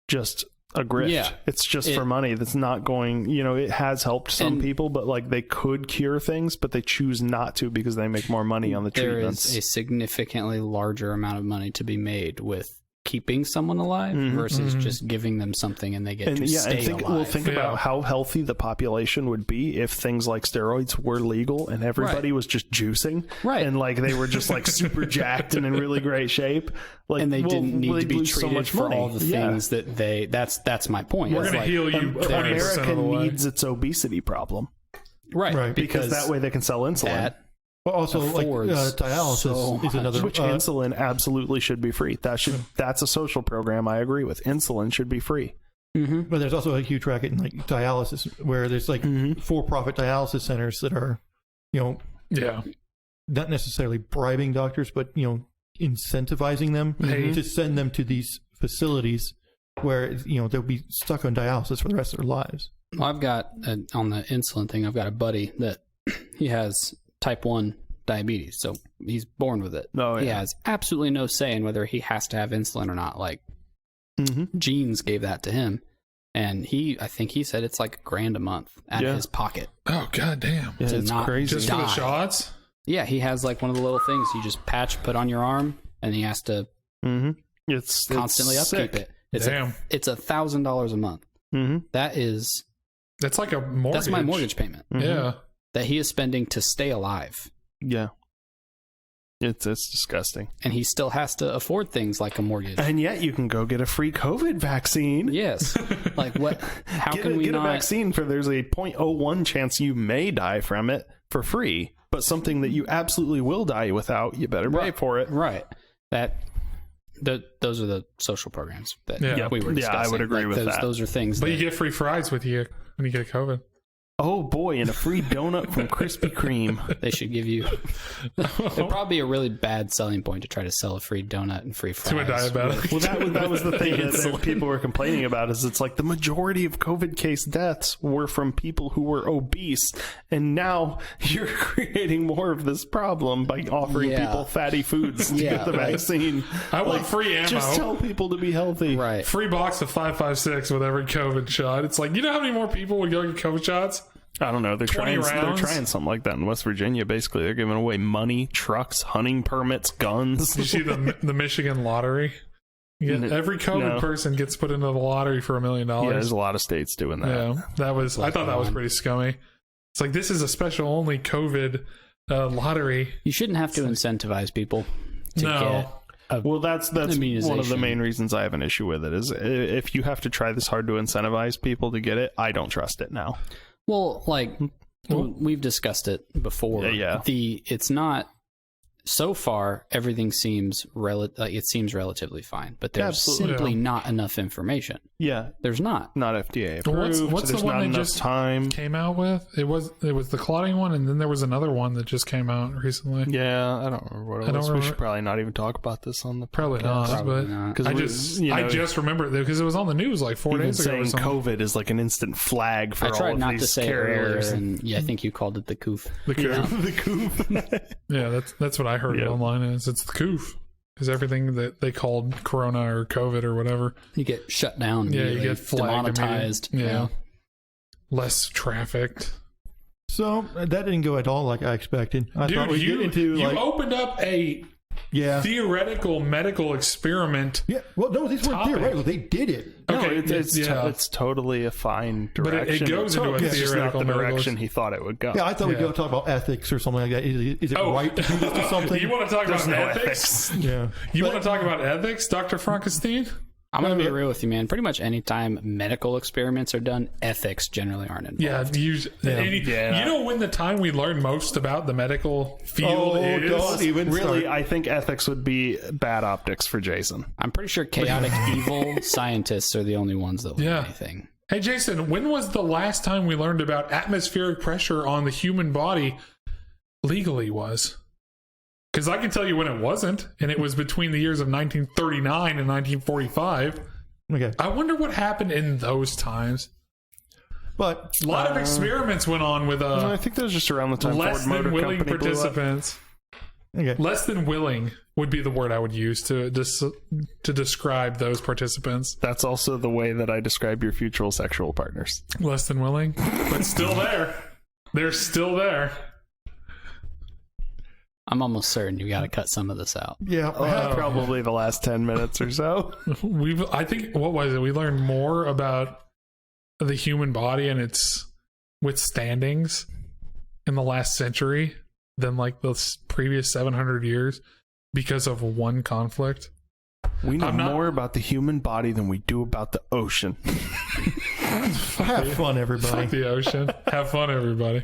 [SPEAKER 3] just a grift.
[SPEAKER 4] Yeah.
[SPEAKER 3] It's just for money. That's not going, you know, it has helped some
[SPEAKER 4] And-
[SPEAKER 3] people, but like they could cure things, but they choose not to because they make more money on the
[SPEAKER 4] There
[SPEAKER 3] treatments.
[SPEAKER 4] is a significantly larger amount of money to be made with keeping someone alive
[SPEAKER 3] Mhm.
[SPEAKER 4] versus just giving them something and they get to stay
[SPEAKER 3] think,
[SPEAKER 4] alive.
[SPEAKER 3] think
[SPEAKER 2] Yeah.
[SPEAKER 3] about how healthy the population would be if things like steroids were legal and everybody was just juicing,
[SPEAKER 4] Right.
[SPEAKER 3] And like they were just like super jacked and in really great shape, like,
[SPEAKER 4] and they
[SPEAKER 3] well,
[SPEAKER 4] didn't need to
[SPEAKER 3] they'd
[SPEAKER 4] be
[SPEAKER 3] lose
[SPEAKER 4] treated
[SPEAKER 3] so much
[SPEAKER 4] for
[SPEAKER 3] money.
[SPEAKER 4] all the
[SPEAKER 3] Yeah.
[SPEAKER 4] things that they. That's my point.
[SPEAKER 2] We're
[SPEAKER 4] It's
[SPEAKER 2] going
[SPEAKER 4] like,
[SPEAKER 2] to heal you 20%
[SPEAKER 3] America
[SPEAKER 2] of the way.
[SPEAKER 3] needs its obesity problem
[SPEAKER 4] right
[SPEAKER 3] because that way they can sell insulin,
[SPEAKER 4] that
[SPEAKER 1] But also, like
[SPEAKER 4] affords
[SPEAKER 1] dialysis
[SPEAKER 4] so
[SPEAKER 1] is
[SPEAKER 4] much.
[SPEAKER 1] another.
[SPEAKER 3] which insulin absolutely should be free. That's a social program. I agree with. Insulin should be free.
[SPEAKER 4] Mhm.
[SPEAKER 1] But there's also a huge racket in like dialysis, where there's like for-profit dialysis centers that are, you know,
[SPEAKER 2] Yeah.
[SPEAKER 1] not necessarily bribing doctors, but you know, incentivizing them to send them to these facilities where you know they'll be stuck on dialysis for the rest of their lives.
[SPEAKER 4] Well, I've got on the insulin thing. I've got a buddy that he has type 1 diabetes, so he's born with it.
[SPEAKER 3] Oh,
[SPEAKER 4] He
[SPEAKER 3] yeah.
[SPEAKER 4] has absolutely no say in whether he has to have insulin or not. Like
[SPEAKER 3] Mm-hmm.
[SPEAKER 4] genes gave that to him, and I think he said it's like $1,000 a month out of his pocket.
[SPEAKER 2] Oh, god damn.
[SPEAKER 3] Yeah,
[SPEAKER 4] To
[SPEAKER 3] it's
[SPEAKER 4] not
[SPEAKER 3] crazy.
[SPEAKER 2] Just for the
[SPEAKER 4] die.
[SPEAKER 2] shots?
[SPEAKER 4] Yeah, he has like one of the little things you just put on your arm, and he has to
[SPEAKER 3] It's
[SPEAKER 4] constantly upkeep
[SPEAKER 3] sick.
[SPEAKER 4] it. It's
[SPEAKER 2] Damn.
[SPEAKER 4] it's $1,000 a month.
[SPEAKER 3] Mm-hmm.
[SPEAKER 4] That is
[SPEAKER 2] That's like a mortgage.
[SPEAKER 4] that's my mortgage payment
[SPEAKER 2] Yeah.
[SPEAKER 4] that he is spending to stay alive,
[SPEAKER 3] Yeah. It's disgusting.
[SPEAKER 4] and he still has to afford things like a mortgage.
[SPEAKER 3] And yet you can go get a free COVID vaccine.
[SPEAKER 4] Yes, like what? How can we
[SPEAKER 3] get
[SPEAKER 4] not?
[SPEAKER 3] a vaccine for there's a 0.01 chance you may die from it for free, but something that you absolutely will die without, you better pay for it.
[SPEAKER 4] Right. Those are the social programs that
[SPEAKER 2] Yeah.
[SPEAKER 4] we were
[SPEAKER 3] Yeah, I
[SPEAKER 4] discussing.
[SPEAKER 3] would agree with
[SPEAKER 4] those,
[SPEAKER 3] that.
[SPEAKER 4] Those are things
[SPEAKER 2] But
[SPEAKER 4] that
[SPEAKER 2] you get free fries with you when you get COVID.
[SPEAKER 3] Oh boy, and a free donut from Krispy Kreme.
[SPEAKER 4] they should give you. It'd probably be a really bad selling point to try to sell a free donut and free fries.
[SPEAKER 2] To a diabetic.
[SPEAKER 3] Well, that was the thing that people were complaining about. Is it's like the majority of COVID case deaths were from people who were obese, and now you're creating more of this problem by offering
[SPEAKER 4] Yeah.
[SPEAKER 3] people fatty foods to
[SPEAKER 4] Yeah,
[SPEAKER 3] get the
[SPEAKER 4] like-
[SPEAKER 3] vaccine.
[SPEAKER 2] I want free ammo.
[SPEAKER 3] Just tell people to be healthy.
[SPEAKER 4] Right.
[SPEAKER 2] Free box of 5.56 with every COVID shot. It's like, you know how many more people would go get COVID shots?
[SPEAKER 3] I don't know. They're
[SPEAKER 2] 20
[SPEAKER 3] trying
[SPEAKER 2] rounds?
[SPEAKER 3] something like that in West Virginia. Basically, they're giving away money, trucks, hunting permits, guns.
[SPEAKER 2] You see the Michigan lottery? Every COVID
[SPEAKER 3] No.
[SPEAKER 2] person gets put into the lottery for $1 million.
[SPEAKER 3] Yeah, there's a lot of states doing that.
[SPEAKER 2] Yeah, I thought that was pretty scummy. It's like, this is a special only COVID lottery.
[SPEAKER 4] You shouldn't have to incentivize people to
[SPEAKER 2] No.
[SPEAKER 4] get.
[SPEAKER 3] Well, that's one of the
[SPEAKER 4] Immunization.
[SPEAKER 3] main reasons I have an issue with it. Is if you have to try this hard to incentivize people to get it, I don't trust it now.
[SPEAKER 4] Well, like we've discussed it before.
[SPEAKER 3] Yeah.
[SPEAKER 4] It's not. So far, everything seems it seems relatively fine, but there's
[SPEAKER 3] Absolutely.
[SPEAKER 4] simply not enough information.
[SPEAKER 3] Yeah,
[SPEAKER 4] There's not.
[SPEAKER 3] not FDA
[SPEAKER 2] Well,
[SPEAKER 3] approved.
[SPEAKER 2] what's the
[SPEAKER 3] There's
[SPEAKER 2] one
[SPEAKER 3] not
[SPEAKER 2] they
[SPEAKER 3] enough
[SPEAKER 2] just
[SPEAKER 3] time.
[SPEAKER 2] came out with? It was the clotting one, and then there was another one that just came out recently.
[SPEAKER 3] Yeah, I don't remember what it
[SPEAKER 2] I don't
[SPEAKER 3] was. We
[SPEAKER 2] remember.
[SPEAKER 3] should probably not even talk about this on the
[SPEAKER 2] Probably
[SPEAKER 3] podcast.
[SPEAKER 2] not,
[SPEAKER 4] Probably
[SPEAKER 2] but
[SPEAKER 4] not.
[SPEAKER 3] 'Cause
[SPEAKER 2] I
[SPEAKER 3] we-
[SPEAKER 2] just
[SPEAKER 3] you know,
[SPEAKER 2] remember it because it was on the news like 4
[SPEAKER 3] Even
[SPEAKER 2] days ago or
[SPEAKER 3] saying
[SPEAKER 2] something.
[SPEAKER 3] COVID is like an instant flag for
[SPEAKER 4] I
[SPEAKER 3] all
[SPEAKER 4] tried
[SPEAKER 3] of
[SPEAKER 4] not
[SPEAKER 3] these
[SPEAKER 4] to say it
[SPEAKER 3] carriers.
[SPEAKER 4] earlier, and yeah, I think you called it the coof.
[SPEAKER 2] The coof.
[SPEAKER 3] The coup.
[SPEAKER 2] Yeah, that's what I heard
[SPEAKER 3] Yeah.
[SPEAKER 2] online is it's the coof. Because everything that they called Corona or COVID or whatever.
[SPEAKER 4] You get shut down.
[SPEAKER 2] Yeah, you
[SPEAKER 4] immediately,
[SPEAKER 2] get flagged
[SPEAKER 4] demonetized.
[SPEAKER 2] immediately. Yeah. less trafficked.
[SPEAKER 1] So that didn't go at all like I expected. I thought
[SPEAKER 2] Dude,
[SPEAKER 1] we'd get into
[SPEAKER 2] you
[SPEAKER 1] like
[SPEAKER 2] opened up a theoretical medical experiment.
[SPEAKER 1] yeah. Well, no, these weren't
[SPEAKER 2] topic.
[SPEAKER 1] theoretical. They did it.
[SPEAKER 2] Okay,
[SPEAKER 3] No, it's totally a fine direction.
[SPEAKER 2] But it goes into a
[SPEAKER 3] It's just not
[SPEAKER 2] theoretical
[SPEAKER 3] the
[SPEAKER 2] medical-
[SPEAKER 3] direction he thought it would go.
[SPEAKER 1] Yeah, I thought we'd go talk about ethics or something like that. Is it right to do this to something?
[SPEAKER 2] You want to talk
[SPEAKER 3] There's
[SPEAKER 2] about
[SPEAKER 3] no
[SPEAKER 2] ethics?
[SPEAKER 1] Yeah.
[SPEAKER 2] You want to talk about ethics, Dr. Frankenstein?
[SPEAKER 4] I'm going to be real with you, man. Pretty much any time medical experiments are done, ethics generally aren't involved.
[SPEAKER 2] Yeah, you know when the time we learn most about the medical field is?
[SPEAKER 1] don't even
[SPEAKER 3] Really,
[SPEAKER 1] start.
[SPEAKER 3] I think ethics would be bad optics for Jason.
[SPEAKER 4] I'm pretty sure chaotic evil scientists are the only ones that learn anything.
[SPEAKER 2] Hey, Jason, when was the last time we learned about atmospheric pressure on the human body legally was? Because I can tell you when it wasn't, and it was between the years of 1939 and 1945.
[SPEAKER 1] Okay.
[SPEAKER 2] I wonder what happened in those times.
[SPEAKER 1] But
[SPEAKER 2] A lot of experiments went on with
[SPEAKER 3] I think that was just around the time
[SPEAKER 2] less
[SPEAKER 3] Ford Motor
[SPEAKER 2] than willing
[SPEAKER 3] Company blew up.
[SPEAKER 2] participants.
[SPEAKER 1] okay.
[SPEAKER 2] Less than willing would be the word I would use to describe those participants.
[SPEAKER 3] That's also the way that I describe your future sexual partners.
[SPEAKER 2] Less than willing, but still there. They're still there.
[SPEAKER 4] I'm almost certain you got to cut some of this out.
[SPEAKER 1] Yeah.
[SPEAKER 3] Probably the last 10 minutes or so.
[SPEAKER 2] I think, what was it? We learned more about the human body and its withstandings in the last century than like the previous 700 years because of one conflict.
[SPEAKER 3] We know more about the human body than we do about the ocean.
[SPEAKER 1] Have fun, everybody.
[SPEAKER 2] Fuck the ocean. Have fun, everybody.